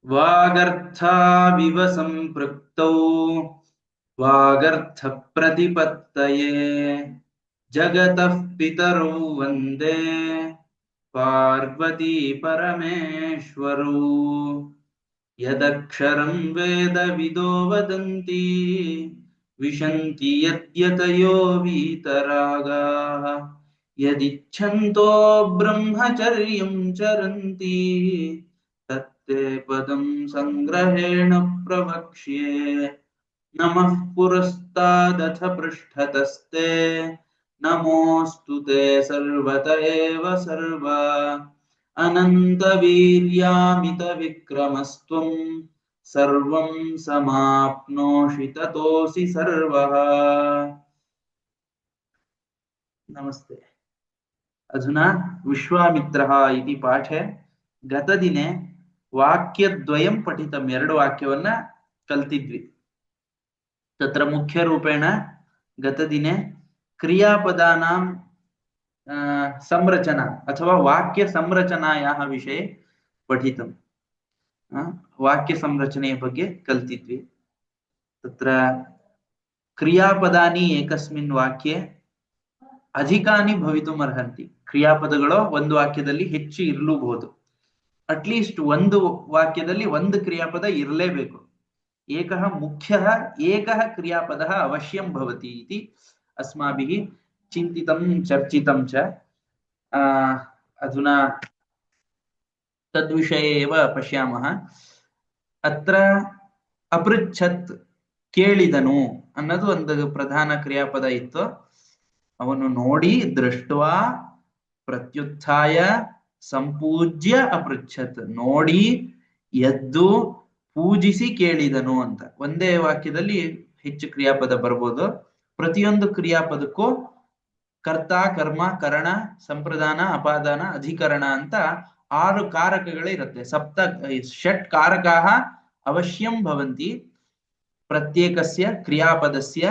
वागर्थाविव सम्पृक्तौ वागर्थप्रतिपत्तये जगतः पितरौ वन्दे पार्वती परमेश्वरौ यदक्षरं वेदविदो वदन्ति विशन्ति यद्यतयो वीतरागाः यदिच्छन्तो ब्रह्मचर्यं चरन्ति तत्ते पदं संग्रहेण प्रवक्ष्ये नमः पुरस्तादथ पृष्ठतस्ते नमोऽस्तु ते सर्वत एव सर्वा अनन्तवीर्यामितविक्रमस्त्वं सर्वं समाप्नोषि ततोऽसि सर्वः। नमस्ते। अधुना विश्वामित्रः इति पाठे गतदिने वाक्यद्वयं पठितम्, ಎರಡು ವಾಕ್ಯವನ್ನ ಕಲ್ತಿದ್ವಿ. तत्र मुख्यरूपेण गतदिने क्रियापदानां संरचना अथवा वाक्य संरचनायाः विषये पठितम्. वाक्य संरचನೆಯ ಬಗ್ಗೆ ಕಲ್ತಿದ್ವಿ. तत्र क्रियापदानि एकस्मिन् वाक्ये ಅಧಿಕಾನಿ ಭವಿತುಮರ್ಹಂತಿ. ಕ್ರಿಯಾಪದಗಳು ಒಂದು ವಾಕ್ಯದಲ್ಲಿ ಹೆಚ್ಚು ಇರಲೂಬಹುದು. ಅಟ್ಲೀಸ್ಟ್ ಒಂದು ವಾಕ್ಯದಲ್ಲಿ ಒಂದು ಕ್ರಿಯಾಪದ ಇರಲೇಬೇಕು. एकः मुख्यः एकः क्रियापदः अवश्यं भवति इति अस्माभिः चिन्तितं चर्चितं च। अधुना तद्विषये एव पश्यामः. अत्र अपृच्छत् ಕೇಳಿದನು ಅನ್ನೋದು ಒಂದು ಪ್ರಧಾನ ಕ್ರಿಯಾಪದ ಇತ್ತು. ಅವನು ನೋಡಿ, ದೃಷ್ಟ್ವಾ, ಪ್ರತ್ಯುತ್ಥಾಯ, ಸಂಪೂಜ್ಯ ಅಪೃಚ್ಛತ್. ನೋಡಿ, ಎದ್ದು, ಪೂಜಿಸಿ ಕೇಳಿದನು ಅಂತ ಒಂದೇ ವಾಕ್ಯದಲ್ಲಿ ಹೆಚ್ಚು ಕ್ರಿಯಾಪದ ಬರ್ಬೋದು. ಪ್ರತಿಯೊಂದು ಕ್ರಿಯಾಪದಕ್ಕೂ ಕರ್ತ, ಕರ್ಮ, ಕರಣ, ಸಂಪ್ರದಾನ, ಅಪಾದಾನ, ಅಧಿಕರಣ ಅಂತ 6 ಕಾರಕಗಳಿರುತ್ತೆ. ಷಟ್ ಕಾರಕಾಃ ಅವಶ್ಯಂ ಭವಂತಿ ಪ್ರತ್ಯೇಕಸ್ಯ ಕ್ರಿಯಾಪದಸ್ಯ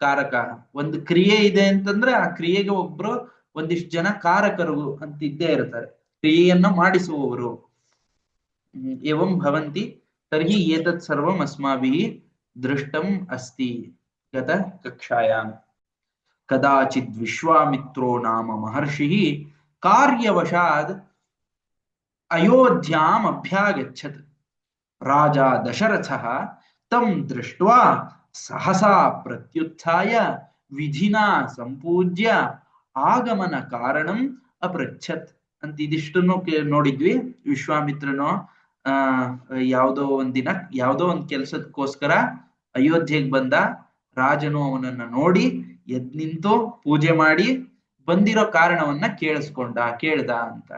ಕಾರಕಾಃ. ಒಂದು ಕ್ರಿಯೆ ಇದೆ ಅಂತಂದ್ರೆ ಆ ಕ್ರಿಯೆಗೆ ಒಬ್ರು ಒಂದಿಷ್ಟು ಜನ ಕಾರಕರು ಅಂತ ಇದ್ದೇ ಇರ್ತಾರೆ, ಕ್ರಿಯೆಯನ್ನು ಮಾಡಿಸುವವರು. एवं भवन्ति. तर्हि एतत् सर्वम् अस्माभिः दृष्टम् अस्ति गतकक्षायां. कदाचित् विश्वामित्रो नाम महर्षिः कार्यवशात् अयोध्याम् अभ्यागच्छत्. राजा दशरथः तं दृष्ट्वा सहसा प्रत्युत्थाय विधिना संपूज्य ಆಗಮನ ಕಾರಣಂ ಅಪೃಚ್ಛತ್ ಅಂತ ಇದಿಷ್ಟನ್ನು ನೋಡಿದ್ವಿ. ವಿಶ್ವಾಮಿತ್ರನು ಯಾವುದೋ ಒಂದಿನ ಯಾವುದೋ ಒಂದು ಕೆಲಸಕ್ಕೋಸ್ಕರ ಅಯೋಧ್ಯೆಗೆ ಬಂದ. ರಾಜನು ಅವನನ್ನ ನೋಡಿ ಎದ್ ನಿಂತು ಪೂಜೆ ಮಾಡಿ ಬಂದಿರೋ ಕಾರಣವನ್ನ ಕೇಳ್ದ ಅಂತ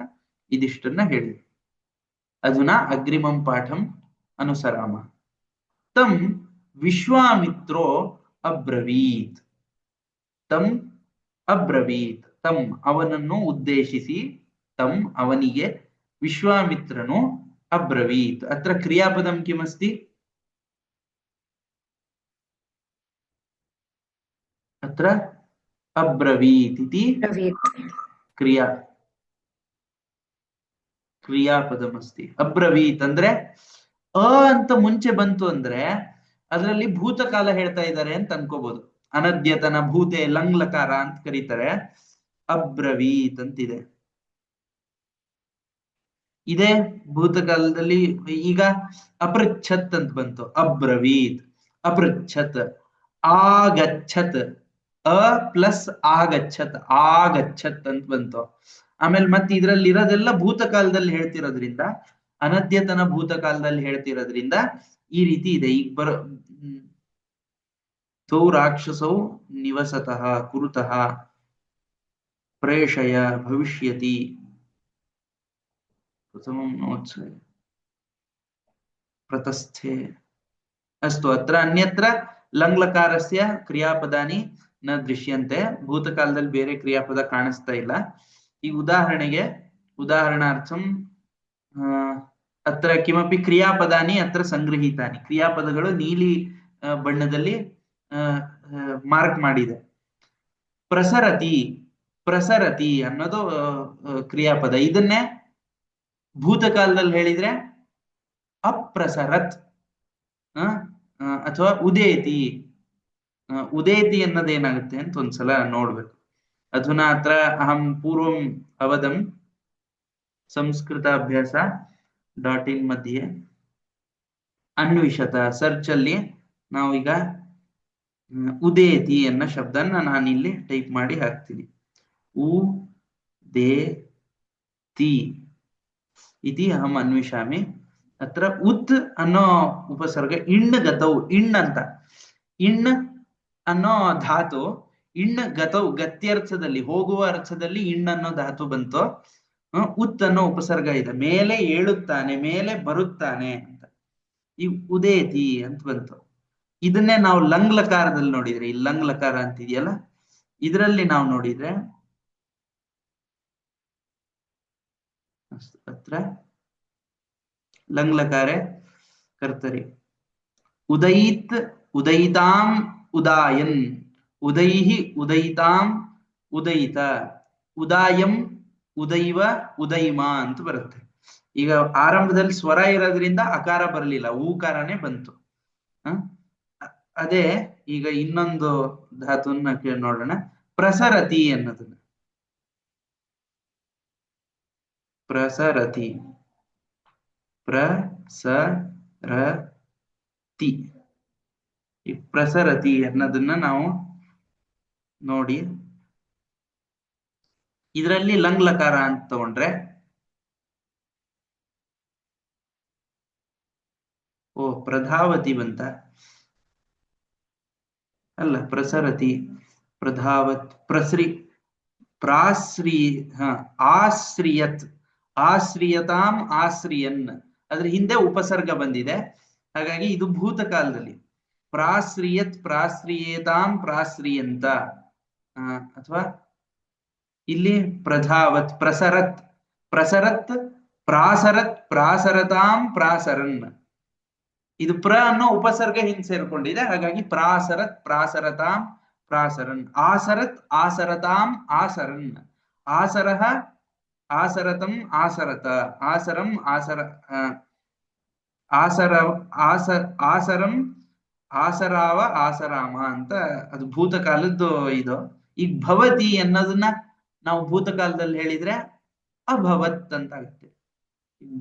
ಇದಿಷ್ಟನ್ನ ಹೇಳಿದ್ವಿ. ಅಧುನಾ ಅಗ್ರಿಮಂ ಪಾಠಂ ಅನುಸರಾಮ. ತಂ ವಿಶ್ವಾಮಿತ್ರೋ ಅಬ್ರವೀತ್. ತಂ ಅಬ್ರವೀತ್, ತಂ ಅವನನ್ನು ಉದ್ದೇಶಿಸಿ, ತಂ ಅವನಿಗೆ, ವಿಶ್ವಾಮಿತ್ರನು ಅಬ್ರವೀತ್. ಅತ್ರ ಕ್ರಿಯಾಪದಂ ಕಿಮಸ್ತಿ? ಅತ್ರ ಅಬ್ರವೀತ್ ಇತಿ ಕ್ರಿಯಾಪದಮಸ್ತಿ. ಅಬ್ರವೀತ್ ಅಂದ್ರೆ ಅಂತ ಮುಂಚೆ ಬಂತು ಅಂದ್ರೆ ಅದರಲ್ಲಿ ಭೂತಕಾಲ ಹೇಳ್ತಾ ಇದ್ದಾರೆ ಅಂತ ಅನ್ಕೋಬಹುದು. ಅನದ್ಯತನ ಭೂತೆ ಲಂಗ್ಲಕಾರ ಅಂತ ಕರೀತಾರೆ. ಅಬ್ರವೀತ್ ಅಂತಿದೆ. ಇದೇ ಭೂತಕಾಲದಲ್ಲಿ ಈಗ ಅಪೃಚ್ಛತ್ ಅಂತ ಬಂತು. ಅಬ್ರವೀತ್, ಅಪೃಚ್ಛತ್, ಆಗಚ್ಚತ್, ಅ ಪ್ಲಸ್ ಆಗಚ್ಚತ್, ಆಗಚ್ಚತ್ ಅಂತ ಬಂತು. ಆಮೇಲೆ ಮತ್ತೆ ಇದ್ರಲ್ಲಿ ಇರೋದೆಲ್ಲ ಭೂತಕಾಲದಲ್ಲಿ ಹೇಳ್ತಿರೋದ್ರಿಂದ, ಅನದ್ಯತನ ಭೂತಕಾಲದಲ್ಲಿ ಹೇಳ್ತಿರೋದ್ರಿಂದ ಈ ರೀತಿ ಇದೆ. ಈಗ ತೌ ರಾಕ್ಷಸೌ ನಿವಸತಃ ಕುರುತಃ ಪ್ರೇಷಯ ಭವಿಷ್ಯತಿ ಪ್ರಥಮಂ ನೋತ್ಸವ ಪ್ರತಸ್ಥೆ. ಅಸ್ತು ಅತ್ರ ಅನ್ಯತ್ರ ಲಂಗ್ಲಕಾರಸ್ಯ ಕ್ರಿಯಾಪದಾನಿ ನ ದೃಶ್ಯಂತೆ. ಭೂತಕಾಲದಲ್ಲಿ ಬೇರೆ ಕ್ರಿಯಾಪದ ಕಾಣಿಸ್ತಾ ಇಲ್ಲ. ಈಗ ಉದಾಹರಣಾರ್ಥಂ ಅತ್ರ ಕಿಮಪಿ ಕ್ರಿಯಾಪದಾನಿ ಅತ್ರ ಸಂಗೃಹೀತಾನಿ. ಕ್ರಿಯಾಪದಗಳು ನೀಲಿ ಬಣ್ಣದಲ್ಲಿ ಮಾರ್ಕ್ ಮಾಡಿದೆ. ಪ್ರಸರತಿ, ಪ್ರಸರತಿ ಅನ್ನೋದು ಕ್ರಿಯಾಪದ. ಇದನ್ನೇ ಭೂತಕಾಲದಲ್ಲಿ ಹೇಳಿದ್ರೆ ಅಪ್ರಸರತ್ ಅಥವಾ ಉದೇತಿ. ಉದೇತಿ ಅನ್ನೋದೇನಾಗುತ್ತೆ ಅಂತ ಒಂದ್ಸಲ ನೋಡ್ಬೇಕು. ಅಧುನಾ ಅತ್ರ ಅಹಂ ಪೂರ್ವಂ ಅವದಂ ಸಂಸ್ಕೃತ ಅಭ್ಯಾಸ .in ಮಧ್ಯೆ ಅನ್ವಿಷತ ಸರ್ಚ್ ಅಲ್ಲಿ ನಾವೀಗ ಉದೇತಿ ಅನ್ನೋ ಶಬ್ದನ ನಾನಿಲ್ಲಿ ಟೈಪ್ ಮಾಡಿ ಹಾಕ್ತೀನಿ. ಉ ದೇ ತಿ ಇತಿ ಅಹಂ ಅನ್ವಿಷಾಮಿ. ಅತ್ರ ಉತ್ ಅನ್ನೋ ಉಪಸರ್ಗ ಇಣ್ಣ ಗತೌ ಇಣ್ಣ ಅಂತ. ಇಣ್ಣ ಅನ್ನೋ ಧಾತು ಇಣ್ಣ ಗತೌ ಗತ್ಯರ್ಥದಲ್ಲಿ ಹೋಗುವ ಅರ್ಥದಲ್ಲಿ ಇಣ್ಣ ಅನ್ನೋ ಧಾತು ಬಂತು. ಉತ್ ಅನ್ನೋ ಉಪಸರ್ಗ ಇದೆ, ಮೇಲೆ ಏಳುತ್ತಾನೆ, ಮೇಲೆ ಬರುತ್ತಾನೆ ಅಂತ. ಈ ಉದೇತಿ ಅಂತ ಬಂತು. ಇದನ್ನೇ ನಾವು ಲಂಗ್ ಲಕಾರದಲ್ಲಿ ನೋಡಿದ್ರೆ, ಈ ಲಂಗ್ ಲಕಾರ ಅಂತಿದೆಯಲ್ಲ, ಇದರಲ್ಲಿ ನಾವು ನೋಡಿದ್ರೆ ಅತ್ರ ಲಂಗ್ ಲಕಾರೆ ಕರ್ತರಿ ಉದಯಿತ್ ಉದಯಿತಾಂ ಉದಾಯನ್ ಉದೈಹಿ ಉದಯಿತಾಂ ಉದಯಿತ ಉದಾಯಂ ಉದೈವ ಉದೈಮ ಅಂತ ಬರುತ್ತೆ. ಈಗ ಆರಂಭದಲ್ಲಿ ಸ್ವರ ಇರೋದ್ರಿಂದ ಅಕಾರ ಬರಲಿಲ್ಲ, ಊಕಾರನೇ ಬಂತು. ಅದೇ ಈಗ ಇನ್ನೊಂದು ಧಾತುವನ್ನ ನೋಡೋಣ, ಪ್ರಸರತಿ ಅನ್ನೋದನ್ನ. ಪ್ರಸರತಿ ಪ್ರಸರತಿ ಈ ಪ್ರಸರತಿ ಅನ್ನೋದನ್ನ ನಾವು ನೋಡಿ, ಇದರಲ್ಲಿ ಲಂಗ್ ಲಕಾರ ಅಂತ ತಗೊಂಡ್ರೆ ಓ ಪ್ರಧಾವತಿ ಬಂತ ಅಲ್ಲ, ಪ್ರಸರತಿ ಪ್ರಧಾವತ್ ಪ್ರಸ್ರಿ ಪ್ರಾಶ್ರಿ ಆಶ್ರಿಯತ್ ಆಶ್ರಿಯತಾಂ ಆಶ್ರಿಯನ್, ಅದ್ರ ಹಿಂದೆ ಉಪಸರ್ಗ ಬಂದಿದೆ, ಹಾಗಾಗಿ ಇದು ಭೂತಕಾಲದಲ್ಲಿ ಪ್ರಾಶ್ರಿಯತ್ ಪ್ರಾಶ್ರಿಯೇತಾಂ ಪ್ರಾಶ್ರಿಯಂತ. ಅಥವಾ ಇಲ್ಲಿ ಪ್ರಧಾವತ್ ಪ್ರಸರತ್ ಪ್ರಸರತ್ ಪ್ರಾಸರತ್ ಪ್ರಾಸರತಾಂ ಪ್ರಾಸರನ್. ಇದು ಪ್ರ ಅನ್ನೋ ಉಪಸರ್ಗ ಹಿಂದೆ ಸೇರ್ಕೊಂಡಿದೆ, ಹಾಗಾಗಿ ಪ್ರಾಸರತ್ ಪ್ರಾಸರತಾಂ ಪ್ರಾಸರನ್. ಆಸರತ್ ಆಸರತಾಂ ಆಸರನ್. ಆಸರಃ ಆಸರತಂ ಆಸರತ. ಆಸರಂ ಆಸರ ಆಸರ ಆಸರಂ ಆಸರಾವ ಆಸರಾಮ ಅಂತ. ಅದು ಭೂತಕಾಲದ್ದು ಇದು. ಈಗ ಭವತಿ ಅನ್ನೋದನ್ನ ನಾವು ಭೂತಕಾಲದಲ್ಲಿ ಹೇಳಿದ್ರೆ ಅಭವತ್ ಅಂತ ಆಗುತ್ತೆ.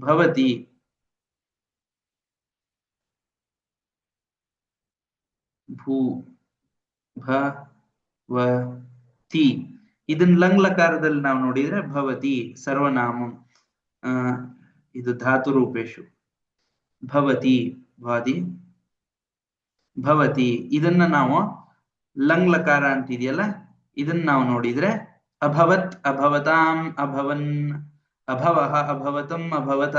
ಭವತಿ ಭೂ ಭವತಿ, ಇದನ್ನ ಲಂಗ್ ಲಕಾರದಲ್ಲಿ ನಾವು ನೋಡಿದ್ರೆ ಭವತಿ ಸರ್ವನಾಮ, ಇದು ಧಾತು ರೂಪೇಶು ಭವತಿ ವಾದಿ ಭವತಿ. ಇದನ್ನ ನಾವು ಲಂಗ್ ಲಕಾರ ಅಂತಿದೆಯಲ್ಲ, ಇದನ್ನ ನಾವು ನೋಡಿದ್ರೆ ಅಭವತ್ ಅಭವತಾಂ ಅಭವನ್ ಅಭವಃ ಅಭವತಂ ಅಭವತ.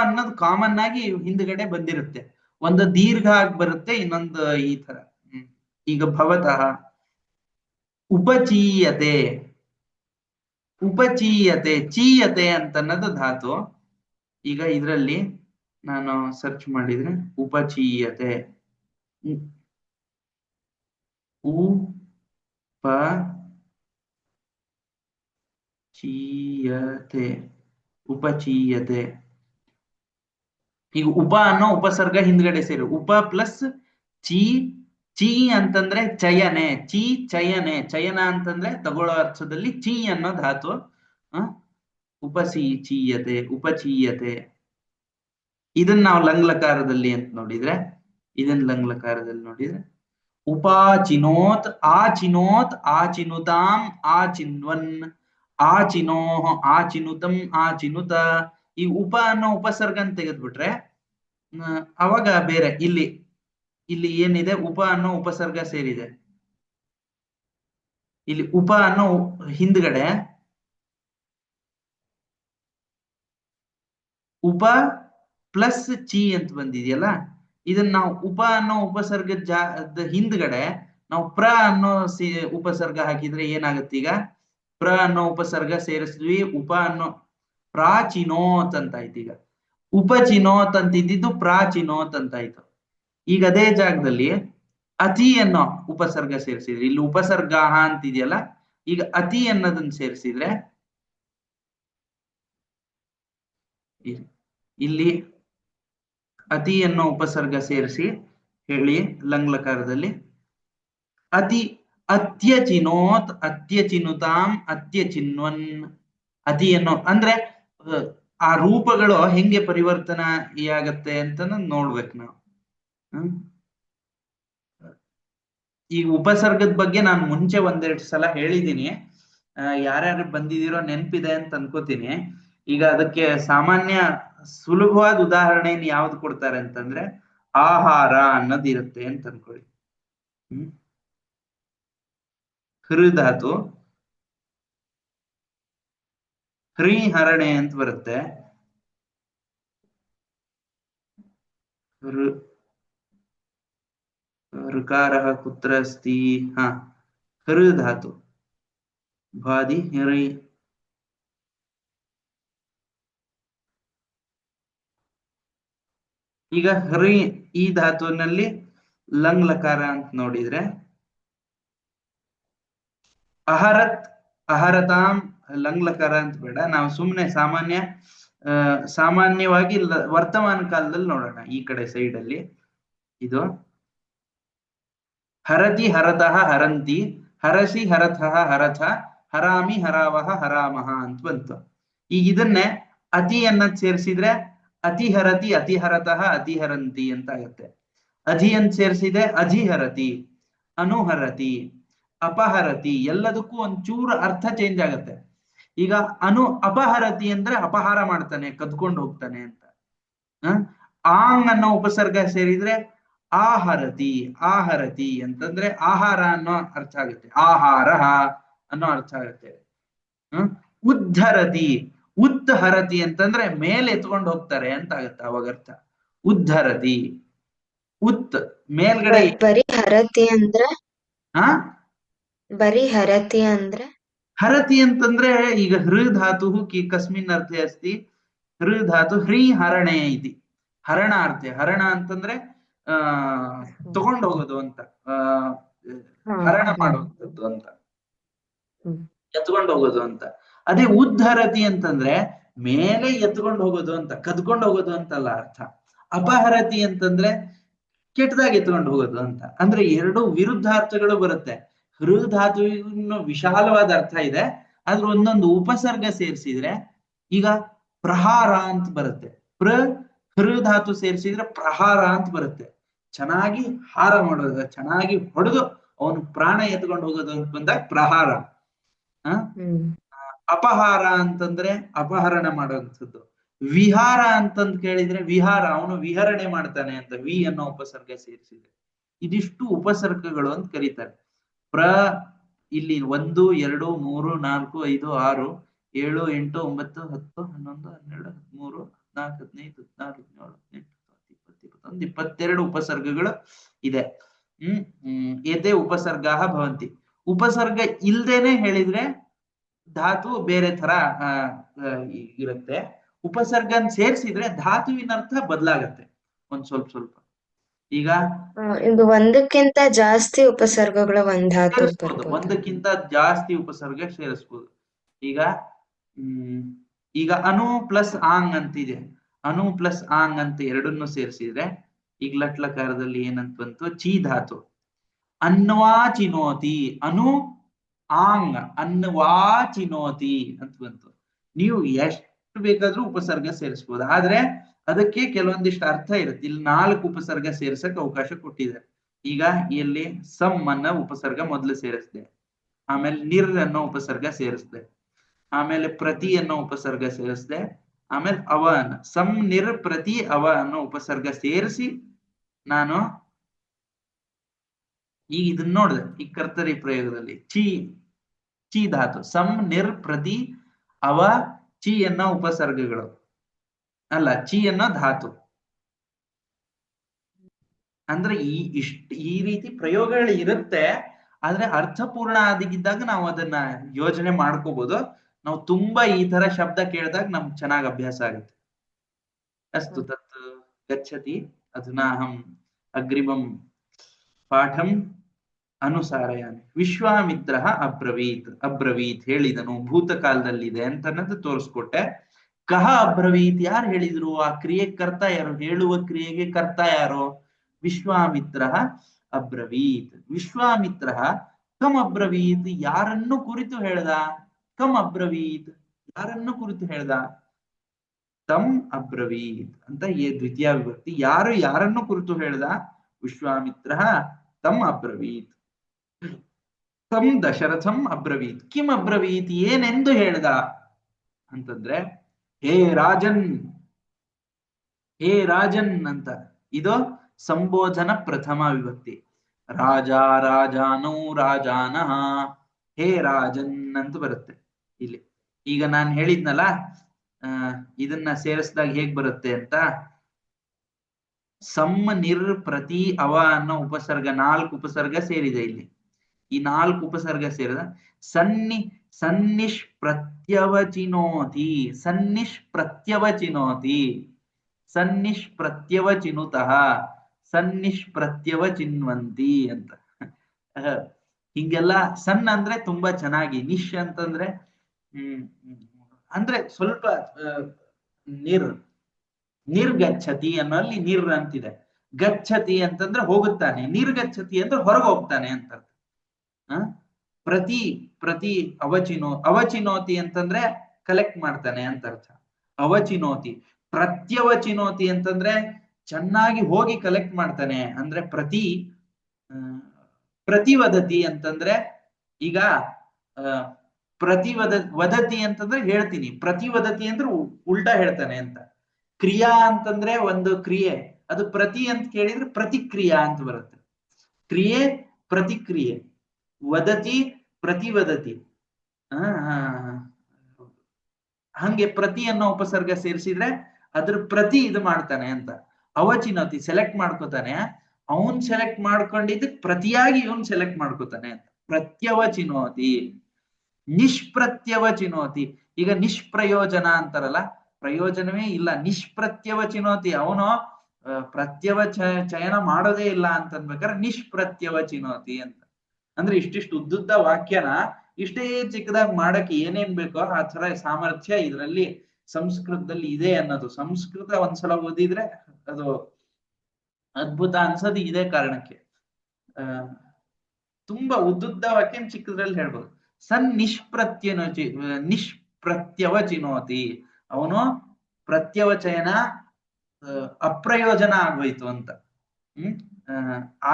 ಅನ್ನೋದು ಕಾಮನ್ ಆಗಿ ಹಿಂದ್ಗಡೆ ಬಂದಿರುತ್ತೆ, ಒಂದು ದೀರ್ಘ ಆಗಿ ಬರುತ್ತೆ, ಇನ್ನೊಂದು ಈ ತರ. ಈಗ ಭವತಃ ಉಪಚೀಯತೆ ಉಪಚೀಯತೆ ಚೀಯತೆ ಅಂತನ್ನೋದು ಧಾತು. ಈಗ ಇದರಲ್ಲಿ ನಾನು ಸರ್ಚ್ ಮಾಡಿದ್ರೆ ಉಪಚೀಯತೆ ಉಪಚೀಯತೆ ಉಪಚೀಯತೆ. ಈಗ ಉಪ ಅನ್ನೋ ಉಪಸರ್ಗ ಹಿಂದ್ಗಡೆ ಸೇರಿ ಉಪ ಪ್ಲಸ್ ಚೀ. ಚೀ ಅಂತಂದ್ರೆ ಚಯನೆ, ಚೀ ಚಯನೆ, ಚಯನ ಅಂತಂದ್ರೆ ತಗೊಳ್ಳೋ ಅರ್ಥದಲ್ಲಿ ಚೀ ಅನ್ನೋ ಧಾತು. ಉಪಚೀಯತೆ ಉಪಚೀಯತೆ. ಇದನ್ನ ನಾವು ಲಂಗ್ ಲಕಾರದಲ್ಲಿ ಅಂತ ನೋಡಿದ್ರೆ, ಇದನ್ನ ಲಂಗ್ ಲಕಾರದಲ್ಲಿ ನೋಡಿದ್ರೆ ಉಪಾಚಿನೋತ್ ಆಚಿನೋತ್ ಆಚಿನುತಾಂ ಆಚಿನ್ವನ್ ಆಚಿನೋಹ ಆಚಿನುತಂ ಆಚಿನುತ. ಈ ಉಪ ಅನ್ನೋ ಉಪಸರ್ಗ ಅಂತ ತೆಗೆದ್ಬಿಟ್ರೆ ಅವಾಗ ಬೇರೆ. ಇಲ್ಲಿ ಇಲ್ಲಿ ಏನಿದೆ, ಉಪ ಅನ್ನೋ ಉಪಸರ್ಗ ಸೇರಿದೆ. ಇಲ್ಲಿ ಉಪ ಅನ್ನೋ ಹಿಂದ್ಗಡೆ ಉಪ ಪ್ಲಸ್ ಚಿ ಅಂತ ಬಂದಿದೆಯಲ್ಲ, ಇದನ್ನ ನಾವು ಉಪ ಅನ್ನೋ ಉಪಸರ್ಗದ ಹಿಂದ್ಗಡೆ ನಾವು ಪ್ರ ಅನ್ನೋ ಉಪಸರ್ಗ ಹಾಕಿದ್ರೆ ಏನಾಗುತ್ತೆ? ಈಗ ಪ್ರ ಅನ್ನೋ ಉಪಸರ್ಗ ಸೇರಿಸಿದ್ವಿ, ಉಪ ಅನ್ನೋ ಪ್ರಾಚಿನೋತ್ ಅಂತ ಆಯ್ತು. ಈಗ ಉಪಚಿನೋತ್ ಅಂತಿದ್ದು ಪ್ರಾಚಿನೋತ್ ಅಂತ ಆಯ್ತು. ಈಗ ಅದೇ ಜಾಗದಲ್ಲಿ ಅತಿ ಅನ್ನೋ ಉಪಸರ್ಗ ಸೇರಿಸಿದ್ರಿ, ಇಲ್ಲಿ ಉಪಸರ್ಗ ಅಂತಿದೆಯಲ್ಲ, ಈಗ ಅತಿ ಅನ್ನೋದನ್ನ ಸೇರಿಸಿದ್ರೆ ಇಲ್ಲಿ ಅತಿ ಅನ್ನೋ ಉಪಸರ್ಗ ಸೇರಿಸಿ ಹೇಳಿ ಲಂಗ್ಲಕಾರದಲ್ಲಿ. ಅತಿ ಅತ್ಯಚಿನೋತ್ ಅತ್ಯಚಿನುತಾಂ ಅತ್ಯಚಿನ್ವನ್. ಅತಿ ಅನ್ನೋ ಅಂದ್ರೆ ಆ ರೂಪಗಳು ಹೆಂಗೆ ಪರಿವರ್ತನೆಯಾಗತ್ತೆ ಅಂತ ನೋಡ್ಬೇಕು ನಾವು. ಈಗ ಉಪಸರ್ಗದ ಬಗ್ಗೆ ನಾನು ಮುಂಚೆ ಒಂದೆರಡು ಸಲ ಹೇಳಿದ್ದೀನಿ. ಯಾರ್ಯಾರು ಬಂದಿದ್ದೀರೋ ನೆನಪಿದೆ ಅಂತ ಅನ್ಕೋತೀನಿ. ಈಗ ಅದಕ್ಕೆ ಸಾಮಾನ್ಯ ಸುಲಭವಾದ ಉದಾಹರಣೆ ಯಾವ್ದು ಕೊಡ್ತಾರೆ ಅಂತಂದ್ರೆ ಆಹಾರ ಅನ್ನೋದಿರುತ್ತೆ ಅಂತ ಅನ್ಕೊಳ್ಳಿ. ಹೃಧಾತು ಹೃಹರಣೆ ಅಂತ ಬರುತ್ತೆ. ಋಕಾರ ಕುತ್ರ ಅಸ್ತಿ? ಹಾ, ಹೃಧಾತು ಭಾದಿ ಹೃ. ಈಗ ಹೃ ಈ ಧಾತುವಿನಲ್ಲಿ ಲಂಗ್ ಲಕಾರ ಅಂತ ನೋಡಿದ್ರೆ ಅಹರತ್ ಅಹರತಾಂ ಲಂಗ್ ಲಕಾರ ಅಂತ ಬೇಡ, ನಾವು ಸುಮ್ಮನೆ ಸಾಮಾನ್ಯವಾಗಿ ವರ್ತಮಾನ ಕಾಲದಲ್ಲಿ ನೋಡೋಣ. ಈ ಕಡೆ ಸೈಡ್ ಅಲ್ಲಿ ಇದು ಹರತಿ ಹರತಃ ಹರಂತಿ ಹರಸಿ ಹರತಃ ಹರಥ ಹರಾಮಿ ಹರಾವಹ ಹರಾಮಹ ಅಂತ ಬಂತು. ಈಗ ಇದನ್ನೇ ಅತಿ ಅನ್ನದ್ ಸೇರಿಸಿದ್ರೆ ಅತಿಹರತಿ ಅತಿಹರತಃ ಅತಿಹರಂತಿ ಅಂತ ಆಗತ್ತೆ. ಅಧಿ ಅಂತ ಸೇರಿಸಿದೆ ಅಧಿಹರತಿ ಅನುಹರತಿ ಅಪಹರತಿ. ಎಲ್ಲದಕ್ಕೂ ಒಂಚೂರು ಅರ್ಥ ಚೇಂಜ್ ಆಗತ್ತೆ. ಈಗ ಅಪಹರತಿ ಅಂದ್ರೆ ಅಪಹಾರ ಮಾಡ್ತಾನೆ, ಕದ್ಕೊಂಡು ಹೋಗ್ತಾನೆ ಅಂತ. ಆಂಗ್ ಅನ್ನೋ ಉಪಸರ್ಗ ಸೇರಿದ್ರೆ ಆಹರತಿ ಆಹರತಿ ಅಂತಂದ್ರೆ ಆಹಾರ ಅನ್ನೋ ಅರ್ಥ ಆಗುತ್ತೆ. ಆಹಾರ ಅನ್ನೋ ಅರ್ಥ ಆಗುತ್ತೆ. ಉದ್ಧರತಿ ಉದ್ಧರತಿ ಅಂತಂದ್ರೆ ಮೇಲೆ ಎತ್ಕೊಂಡು ಹೋಗ್ತಾರೆ ಅಂತ ಆಗತ್ತೆ ಅವಾಗ ಅರ್ಥ. ಉದ್ಧರತಿ ಉತ್ ಮೇಲ್ಗಡೆ. ಬರೀ ಹರತಿ ಅಂದ್ರೆ ಹಾ, ಬರೀ ಹರತಿ ಅಂದ್ರೆ ಹರತಿ ಅಂತಂದ್ರೆ ಈಗ ಹೃ ಧಾತು ಕಸ್ಮಿನ್ ಅರ್ಥೆ ಅಸ್ತಿ ಹೃ ಧಾತು ಹ್ರೀ ಹರಣೆ ಇತಿ. ಹರಣ ಅರ್ಥ. ಹರಣ ಅಂತಂದ್ರೆ ತಗೊಂಡು ಹೋಗೋದು ಅಂತ, ಹರಣ ಮಾಡುವಂಥದ್ದು ಅಂತ, ಎತ್ಕೊಂಡು ಹೋಗೋದು ಅಂತ. ಅದೇ ಉದ್ಧರತಿ ಅಂತಂದ್ರೆ ಮೇಲೆ ಎತ್ಕೊಂಡು ಹೋಗೋದು ಅಂತ, ಕದ್ಕೊಂಡು ಹೋಗೋದು ಅಂತಲ್ಲ ಅರ್ಥ. ಅಪಹರತಿ ಅಂತಂದ್ರೆ ಕೆಟ್ಟದಾಗಿ ಎತ್ಕೊಂಡು ಹೋಗೋದು ಅಂತ. ಅಂದ್ರೆ ಎರಡು ವಿರುದ್ಧಾರ್ಥಗಳು ಬರುತ್ತೆ. ಹೃ ಧಾತುವಿನ ವಿಶಾಲವಾದ ಅರ್ಥ ಇದೆ, ಆದ್ರೆ ಒಂದೊಂದು ಉಪಸರ್ಗ ಸೇರಿಸಿದ್ರೆ ಈಗ ಪ್ರಹಾರ ಅಂತ ಬರುತ್ತೆ. ಹೃ ಧಾತು ಸೇರಿಸಿದ್ರೆ ಪ್ರಹಾರ ಅಂತ ಬರುತ್ತೆ. ಚೆನ್ನಾಗಿ ಹಾರ ಮಾಡೋದು, ಚೆನ್ನಾಗಿ ಹೊಡೆದು ಅವನು ಪ್ರಾಣ ಎತ್ಕೊಂಡು ಹೋಗೋದು ಅಂತ ಬಂದಾಗ ಪ್ರಹಾರ. ಅಪಹಾರ ಅಂತಂದ್ರೆ ಅಪಹರಣ ಮಾಡುವಂಥದ್ದು. ವಿಹಾರ ಅಂತಂದ್ ಕೇಳಿದ್ರೆ ವಿಹಾರ, ಅವನು ವಿಹರಣೆ ಮಾಡ್ತಾನೆ ಅಂತ ವಿ ಅನ್ನೋ ಉಪಸರ್ಗ ಸೇರಿಸಿದ್ರೆ. ಇದಿಷ್ಟು ಉಪಸರ್ಗಗಳು ಅಂತ ಕರೀತಾರೆ. ಇಲ್ಲಿ 1 2 3 4 5 6 7 8 9 10 11 12 13 14 15 16 17 18 19 20 21 22 ಉಪಸರ್ಗಗಳು ಇದೆ. ಏತೆ ಉಪಸರ್ಗ ಭವಂತಿ. ಉಪಸರ್ಗ ಇಲ್ದೇನೆ ಹೇಳಿದ್ರೆ ಧಾತು ಬೇರೆ ತರ ಇರುತ್ತೆ. ಉಪಸರ್ಗನ್ ಸೇರಿಸಿದ್ರೆ ಧಾತುವಿನ ಅರ್ಥ ಬದಲಾಗತ್ತೆ ಒಂದ್ ಸ್ವಲ್ಪ. ಈಗ ಇದು ಒಂದಕ್ಕಿಂತ ಜಾಸ್ತಿ ಉಪಸರ್ಗಗಳ ಒಂದಕ್ಕಿಂತ ಜಾಸ್ತಿ ಉಪಸರ್ಗ ಸೇರಿಸ್ಬೋದು. ಈಗ ಅನು ಪ್ಲಸ್ ಆಂಗ್ ಅಂತಿದೆ. ಅನು ಪ್ಲಸ್ ಆಂಗ್ ಅಂತ ಎರಡನ್ನು ಸೇರಿಸಿದ್ರೆ ಈಗ ಲಟ್ಲಕಾರದಲ್ಲಿ ಏನಂತ ಬಂತು? ಚಿ ಧಾತು ಅನ್ವಾ ಚಿನೋತಿ. ಅನು ಆಂಗ್ ಅನ್ವಾ ಚಿನೋತಿ ಅಂತ ಬಂತು. ನೀವು ಎಷ್ಟು ಬೇಕಾದ್ರೂ ಉಪಸರ್ಗ ಸೇರಿಸ್ಬೋದು, ಆದ್ರೆ ಅದಕ್ಕೆ ಕೆಲವೊಂದಿಷ್ಟು ಅರ್ಥ ಇರುತ್ತೆ. ಇಲ್ಲಿ 4 ಉಪಸರ್ಗ ಸೇರ್ಸಕ್ ಅವಕಾಶ ಕೊಟ್ಟಿದ್ದಾರೆ. ಈಗ ಇಲ್ಲಿ ಸಮ್ ಅನ್ನೋ ಉಪಸರ್ಗ ಮೊದಲು ಸೇರಿಸ್ದೆ, ಆಮೇಲೆ ನಿರ್ ಅನ್ನೋ ಉಪಸರ್ಗ ಸೇರಿಸ್ದೆ, ಆಮೇಲೆ ಪ್ರತಿ ಅನ್ನೋ ಉಪಸರ್ಗ ಸೇರಿಸ್ದೆ, ಆಮೇಲೆ ಅವ ಸಮ್ ನಿರ್ ಪ್ರತಿ ಅವ ಅನ್ನೋ ಉಪಸರ್ಗ ಸೇರಿಸಿ ನಾನು ಈಗ ಇದನ್ನ ನೋಡಿದೆ. ಈ ಕರ್ತರಿ ಪ್ರಯೋಗದಲ್ಲಿ ಚಿ ಧಾತು ಸಮ್ ನಿರ್ ಪ್ರತಿ ಅವ ಚಿ ಅನ್ನೋ ಉಪಸರ್ಗಗಳು ಅಲ್ಲ, ಚಿ ಅನ್ನೋ ಧಾತು. ಅಂದ್ರೆ ಈ ರೀತಿ ಪ್ರಯೋಗಗಳು ಇರುತ್ತೆ, ಆದ್ರೆ ಅರ್ಥಪೂರ್ಣ ಆಗಿದ್ದಾಗ ನಾವು ಅದನ್ನ ಯೋಜನೆ ಮಾಡ್ಕೋಬಹುದು. ನಾವು ತುಂಬಾ ಈ ತರ ಶಬ್ದ ಕೇಳಿದಾಗ ನಮ್ಗೆ ಚೆನ್ನಾಗಿ ಅಭ್ಯಾಸ ಆಗುತ್ತೆ. ಅಸ್ತು ತತ್ ಗಚ್ಚತಿ ಅಧುನಾ ಅಹಂ ಅಗ್ರಿಮಂ ಪಾಠಂ ಅನುಸಾರಯಾಮಿ. ವಿಶ್ವಾಮಿತ್ರ ಅಬ್ರವೀತ್ ಹೇಳಿದನು, ಭೂತಕಾಲದಲ್ಲಿದೆ ಅಂತ ಅನ್ನೋದು ತೋರಿಸ್ಕೊಟ್ಟೆ. ಕಹ ಅಬ್ರವೀತ್, ಯಾರು ಹೇಳಿದ್ರು? ಆ ಕ್ರಿಯೆ ಕರ್ತ ಯಾರು? ಹೇಳುವ ಕ್ರಿಯೆಗೆ ಕರ್ತ ಯಾರು? ವಿಶ್ವಾಮಿತ್ರ ಅಬ್ರವೀತ್. ವಿಶ್ವಾಮಿತ್ರ ಕಮ್ ಅಬ್ರವೀತ್, ಯಾರನ್ನು ಕುರಿತು ಹೇಳ್ದ? ಕಮ್ ಅಬ್ರವೀತ್, ಯಾರನ್ನು ಕುರಿತು ಹೇಳ್ದ? ತಮ್ ಅಬ್ರವೀತ್ ಅಂತ ದ್ವಿತೀಯ ವಿಭಕ್ತಿ. ಯಾರು ಯಾರನ್ನು ಕುರಿತು ಹೇಳ್ದ? ವಿಶ್ವಾಮಿತ್ರ ತಮ್ ಅಬ್ರವೀತ್. ತಮ್ ದಶರಥಂ ಅಬ್ರವೀತ್. ಕಿಮ್ ಅಬ್ರವೀತ್, ಏನೆಂದು ಹೇಳ್ದ ಅಂತಂದ್ರೆ, ಹೇ ರಾಜನ್, ಹೇ ರಾಜನ್ ಅಂತ. ಇದು ಸಂಬೋಧನ ಪ್ರಥಮ ವಿಭಕ್ತಿ. ರಾಜ, ರಾಜಾನೋ, ರಾಜಾನಃ, ಹೇ ರಾಜನ್ ಅಂತ ಬರುತ್ತೆ ಇಲ್ಲಿ. ಈಗ ನಾನು ಹೇಳಿದ್ನಲ್ಲ, ಇದನ್ನ ಸೇರಿಸಿದಾಗ ಹೇಗ್ ಬರುತ್ತೆ ಅಂತ. ಸಮ್ ನಿರ್ ಪ್ರತಿ ಅವ ಅನ್ನೋ ಉಪಸರ್ಗ, 4 ಉಪಸರ್ಗ ಸೇರಿದೆ ಇಲ್ಲಿ. ಈ 4 ಉಪಸರ್ಗ ಸೇರಿದ ಸನ್ನಿಷ್ಪ್ರತ್ಯವಚಿನೋತಿ, ಸನ್ನಿಷ್ಪ್ರತ್ಯವಚಿನೋತಿ, ಸನ್ನಿಷ್ಪ್ರತ್ಯವಚಿನುತಃ, ಸನ್ನಿಷ್ಪ್ರತ್ಯವಚಿನ್ವಂತಿ ಅಂತ. ಹಿಂಗೆಲ್ಲ ಸನ್ ಅಂದ್ರೆ ತುಂಬಾ ಚೆನ್ನಾಗಿ, ನಿಶ್ ಅಂತಂದ್ರೆ ಅಂದ್ರೆ ಸ್ವಲ್ಪ ನಿರ್ ನಿರ್ಗಚ್ಚತಿ ಅನ್ನೋಲ್ಲಿ ನಿರ್ ಅಂತಿದೆ. ಗಚ್ಚತಿ ಅಂತಂದ್ರೆ ಹೋಗುತ್ತಾನೆ, ನಿರ್ಗಚ್ಚತಿ ಅಂದ್ರೆ ಹೊರಗೆ ಹೋಗ್ತಾನೆ ಅಂತ. ಪ್ರತಿ ಪ್ರತಿ ಅವಚಿನೋತಿ ಅಂತಂದ್ರೆ ಕಲೆಕ್ಟ್ ಮಾಡ್ತಾನೆ ಅಂತ ಅರ್ಥ. ಅವಚಿನೋತಿ. ಪ್ರತ್ಯವಚಿನೋತಿ ಅಂತಂದ್ರೆ ಚೆನ್ನಾಗಿ ಹೋಗಿ ಕಲೆಕ್ಟ್ ಮಾಡ್ತಾನೆ ಅಂದ್ರೆ ಪ್ರತಿವದತಿ ಅಂತಂದ್ರೆ, ಈಗ ವದತಿ ಅಂತಂದ್ರೆ ಹೇಳ್ತೀನಿ, ಪ್ರತಿವದತಿ ಅಂದ್ರೆ ಉಲ್ಟಾ ಹೇಳ್ತಾನೆ ಅಂತ. ಕ್ರಿಯಾ ಅಂತಂದ್ರೆ ಒಂದು ಕ್ರಿಯೆ, ಅದು ಪ್ರತಿ ಅಂತ ಕೇಳಿದ್ರೆ ಪ್ರತಿಕ್ರಿಯಾ ಅಂತ ಬರುತ್ತೆ. ಕ್ರಿಯೆ ಪ್ರತಿಕ್ರಿಯೆ, ವದತಿ ಪ್ರತಿವದತಿ. ಹಂಗೆ ಪ್ರತಿ ಅನ್ನೋ ಉಪಸರ್ಗ ಸೇರಿಸಿದ್ರೆ ಅದ್ರ ಪ್ರತಿ ಇದು ಮಾಡ್ತಾನೆ ಅಂತ. ಅವಚಿನೋತಿ ಸೆಲೆಕ್ಟ್ ಮಾಡ್ಕೋತಾನೆ, ಅವನ್ ಸೆಲೆಕ್ಟ್ ಮಾಡ್ಕೊಂಡಿದ್ದಕ್ಕೆ ಪ್ರತಿಯಾಗಿ ಇವನ್ ಸೆಲೆಕ್ಟ್ ಮಾಡ್ಕೋತಾನೆ ಅಂತ. ಪ್ರತ್ಯವಚಿನೋತಿ. ನಿಷ್ಪ್ರತ್ಯವಚಿನೋತಿ, ಈಗ ನಿಷ್ಪ್ರಯೋಜನ ಅಂತಾರಲ್ಲ, ಪ್ರಯೋಜನವೇ ಇಲ್ಲ, ನಿಷ್ಪ್ರತ್ಯವಚಿನೋತಿ, ಅವನು ಚಯನ ಮಾಡೋದೇ ಇಲ್ಲ ಅಂತ ಅನ್ಬೇಕಾದ್ರೆ ನಿಷ್ಪ್ರತ್ಯವಚಿನೋತಿ ಅಂತ. ಅಂದ್ರೆ ಇಷ್ಟಿಷ್ಟು ಉದ್ದುದ್ದ ವಾಕ್ಯನ ಇಷ್ಟೇ ಚಿಕ್ಕದಾಗಿ ಮಾಡಕ್ಕೆ ಏನೇನ್ ಬೇಕೋ ಆ ತರ ಸಾಮರ್ಥ್ಯ ಇದರಲ್ಲಿ ಸಂಸ್ಕೃತದಲ್ಲಿ ಇದೆ ಅನ್ನೋದು. ಸಂಸ್ಕೃತ ಒಂದ್ಸಲ ಓದಿದ್ರೆ ಅದು ಅದ್ಭುತ ಅನ್ಸೋದು ಇದೇ ಕಾರಣಕ್ಕೆ. ತುಂಬಾ ಉದ್ದುದ್ದ ವಾಕ್ಯ ಚಿಕ್ಕದ್ರಲ್ಲಿ ಹೇಳ್ಬೋದು. ನಿಷ್ಪ್ರತ್ಯವಚಿನೋತಿ, ಅವನು ಪ್ರತ್ಯವಚಯನ ಅಪ್ರಯೋಜನ ಆಗೋಯ್ತು ಅಂತ.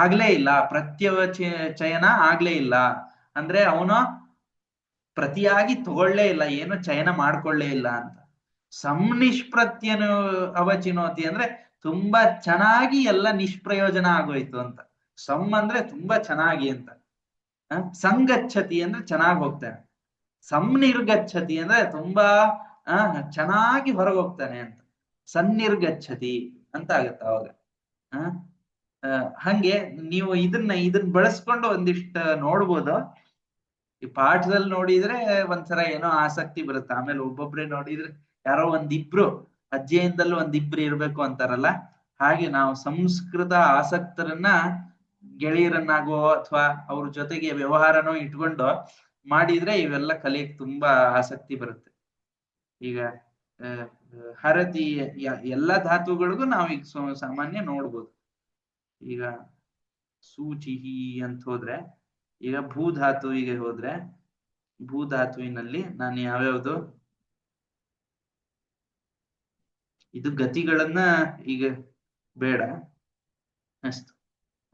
ಆಗ್ಲೇ ಇಲ್ಲ, ಚಯನ ಆಗ್ಲೇ ಇಲ್ಲ ಅಂದ್ರೆ ಅವನು ಪ್ರತಿಯಾಗಿ ತಗೊಳ್ಳೇ ಇಲ್ಲ, ಏನು ಚಯನ ಮಾಡ್ಕೊಳ್ಳೇ ಇಲ್ಲ ಅಂತ. ಸಂನಿಷ್ಪ್ರತ್ಯನು ಅವಚಿನೋತಿ ಅಂದ್ರೆ ತುಂಬಾ ಚೆನ್ನಾಗಿ ಎಲ್ಲ ನಿಷ್ಪ್ರಯೋಜನ ಆಗೋಯ್ತು ಅಂತ. ಸಮ್ ಅಂದ್ರೆ ತುಂಬಾ ಚೆನ್ನಾಗಿ ಅಂತ. ಸಂಗಚ್ಚತಿ ಅಂದ್ರೆ ಚೆನ್ನಾಗಿ ಹೋಗ್ತಾನೆ. ಸಂನಿರ್ಗಚ್ಚತಿ ಅಂದ್ರೆ ತುಂಬಾ ಚೆನ್ನಾಗಿ ಹೊರಗೆ ಹೋಗ್ತಾನೆ ಅಂತ. ಸನ್ನಿರ್ಗಚ್ಚತಿ ಅಂತ ಆಗತ್ತ ಅವಾಗ. ಹಂಗೆ ನೀವು ಇದನ್ನ ಬಳಸ್ಕೊಂಡು ಒಂದಿಷ್ಟ ನೋಡ್ಬೋದು. ಈ ಪಾಠದಲ್ಲಿ ನೋಡಿದ್ರೆ ಒಂದ್ಸರ ಏನೋ ಆಸಕ್ತಿ ಬರುತ್ತೆ, ಆಮೇಲೆ ಒಬ್ಬೊಬ್ರೆ ನೋಡಿದ್ರೆ ಯಾರೋ ಒಂದಿಬ್ರು ಅಧ್ಯಯನದಲ್ಲಿ ಒಂದಿಬ್ರು ಇರ್ಬೇಕು ಅಂತಾರಲ್ಲ, ಹಾಗೆ ನಾವು ಸಂಸ್ಕೃತ ಆಸಕ್ತರನ್ನ ಗೆಳೆಯರನ್ನಾಗೋ ಅಥವಾ ಅವ್ರ ಜೊತೆಗೆ ವ್ಯವಹಾರನೋ ಇಟ್ಕೊಂಡು ಮಾಡಿದ್ರೆ ಇವೆಲ್ಲ ಕಲಿಯಕ್ಕೆ ತುಂಬಾ ಆಸಕ್ತಿ ಬರುತ್ತೆ. ಈಗ ಹರತಿ ಎಲ್ಲಾ ಧಾತುಗಳಿಗೂ ನಾವೀಗ ಸಾಮಾನ್ಯ ನೋಡ್ಬೋದು. ಈಗ ಸೂಚಿಹಿ ಅಂತ ಹೋದ್ರೆ, ಈಗ ಭೂಧಾತುವಿಗೆ ಹೋದ್ರೆ, ಭೂಧಾತುವಿನಲ್ಲಿ ನಾನು ಯಾವ್ಯಾವ್ದು ಇದು ಗತಿಗಳನ್ನ ಈಗ ಬೇಡ, ಅಷ್ಟು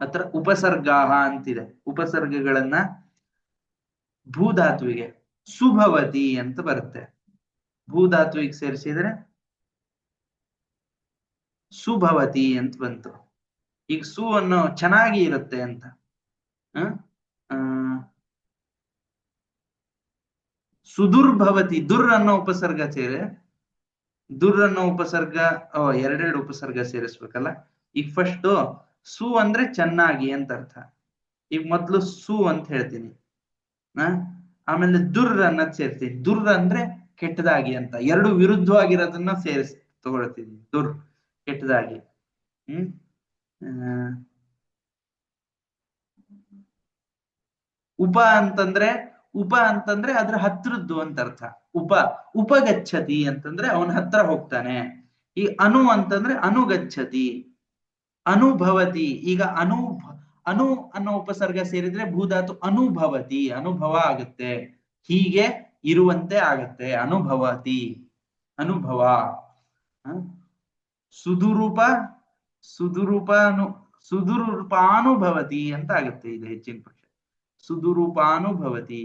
ಅತ್ರ ಉಪಸರ್ಗಾಹ ಅಂತಿದೆ. ಉಪಸರ್ಗಗಳನ್ನ ಭೂಧಾತುವಿಗೆ ಸುಭವತಿ ಅಂತ ಬರುತ್ತೆ. ಭೂಧಾತುವಿಗೆ ಸೇರಿಸಿದ್ರೆ ಸುಭವತಿ ಅಂತ ಬಂತು. ಈಗ ಸು ಅನ್ನೋ ಚೆನ್ನಾಗಿ ಇರುತ್ತೆ ಅಂತ. ಸುದುರ್ಭವತಿ, ದುರ್ ಅನ್ನೋ ಉಪಸರ್ಗ ದುರ್ ಅನ್ನೋ ಉಪಸರ್ಗ ಎರಡೆರಡು ಉಪಸರ್ಗ ಸೇರಿಸ್ಬೇಕಲ್ಲ. ಈಗ ಫಸ್ಟ್ ಸು ಅಂದ್ರೆ ಚೆನ್ನಾಗಿ ಅಂತ ಅರ್ಥ. ಈಗ ಮೊದ್ಲು ಸು ಅಂತ ಹೇಳ್ತೀನಿ, ಆಮೇಲೆ ದುರ್ ಅನ್ನೋದ್ ಸೇರ್ತೀನಿ. ದುರ್ ಅಂದ್ರೆ ಕೆಟ್ಟದಾಗಿ ಅಂತ. ಎರಡು ವಿರುದ್ಧವಾಗಿರೋದನ್ನ ತಗೊಳ್ತೀನಿ. ದುರ್ ಕೆಟ್ಟದಾಗಿ. ಉಪ ಅಂತಂದ್ರೆ ಉಪ ಅಂತಂದ್ರೆ ಅದ್ರ ಹತ್ರದ್ದು ಅಂತ ಅರ್ಥ. ಉಪಗಚ್ಚತಿ ಅಂತಂದ್ರೆ ಅವನ ಹತ್ರ ಹೋಗ್ತಾನೆ. ಈ ಅನು ಅಂತಂದ್ರೆ ಅನುಗಚ್ಚತಿ, ಅನುಭವತಿ. ಈಗ ಅನು ಅನ್ನೋ ಉಪಸರ್ಗ ಸೇರಿದ್ರೆ ಭೂಧಾತು ಅನುಭವತಿ, ಅನುಭವ ಆಗುತ್ತೆ, ಹೀಗೆ ಇರುವಂತೆ ಆಗತ್ತೆ. ಅನುಭವತಿ, ಅನುಭವ. ಸುದುರೂಪ ಸುದುರೂಪಾನು ಸುದುರೂಪಾನುಭವತಿ ಅಂತ ಆಗುತ್ತೆ. ಇದು ಹೆಚ್ಚಿನ ಪಕ್ಷ ಸುದುರೂಪಾನುಭವತಿ.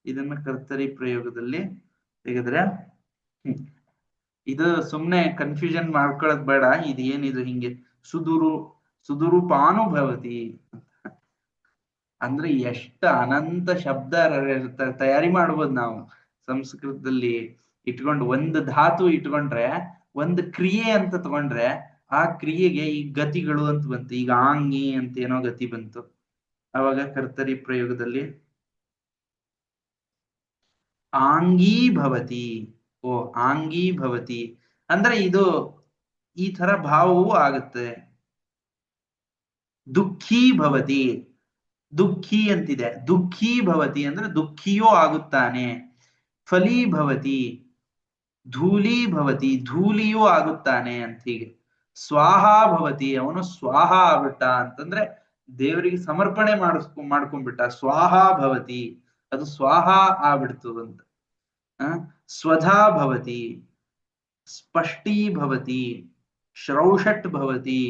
ಇದನ್ನ ಕರ್ತರಿ ಪ್ರಯೋಗದಲ್ಲಿ ತೆಗೆದ್ರೆ ಇದು ಸುಮ್ನೆ ಕನ್ಫ್ಯೂಷನ್ ಮಾಡ್ಕೊಳ್ಳೋದ್ ಬೇಡ. ಇದು ಏನಿದು ಹಿಂಗೆ ಸುದುರೂಪಾನುಭವತಿ ಅಂದ್ರೆ ಎಷ್ಟು ಅನಂತ ಶಬ್ದ ತಯಾರಿ ಮಾಡ್ಬೋದು ನಾವು ಸಂಸ್ಕೃತದಲ್ಲಿ ಇಟ್ಕೊಂಡು. ಒಂದು ಧಾತು ಇಟ್ಕೊಂಡ್ರೆ, ಒಂದು ಕ್ರಿಯೆ ಅಂತ ತಗೊಂಡ್ರೆ ಆ ಕ್ರಿಯೆಗೆ ಈ ಗತಿಗಳು ಅಂತ ಬಂತು. ಈಗ ಆಂಗಿ ಅಂತ ಏನೋ ಗತಿ ಬಂತು. ಅವಾಗ ಕರ್ತರಿ ಪ್ರಯೋಗದಲ್ಲಿ ಆಂಗೀ ಭವತಿ. ಓ ಆಂಗೀ ಭವತಿ ಅಂದ್ರೆ ಇದು ಈ ತರ ಭಾವವೂ ಆಗುತ್ತೆ. ದುಃಖೀ ಭವತಿ, ದುಃಖಿ ಅಂತಿದೆ, ದುಃಖೀ ಭವತಿ ಅಂದ್ರೆ ದುಃಖಿಯೂ ಆಗುತ್ತಾನೆ. ಫಲೀ ಭವತಿ, ಧೂಲೀ ಭವತಿ, ಧೂಲಿಯೂ ಆಗುತ್ತಾನೆ ಅಂತ ಹೀಗೆ. ಸ್ವಾಹ ಭವತಿ, ಅವನು ಸ್ವಾಹ ಆಗ್ಬಿಟ್ಟ ಅಂತಂದ್ರೆ ದೇವರಿಗೆ ಸಮರ್ಪಣೆ ಮಾಡ್ಕೊಂಡ್ಬಿಟ್ಟ. ಸ್ವಾಹ ಭವತಿ, ಅದು ಸ್ವಾಹ ಆಗ್ಬಿಡ್ತು ಅಂತ. ಸ್ವಧಾ ಭವತಿ, ಸ್ಪಷ್ಟೀ ಭವತಿ, ಶ್ರೌಷಟ್ ಭವತಿ,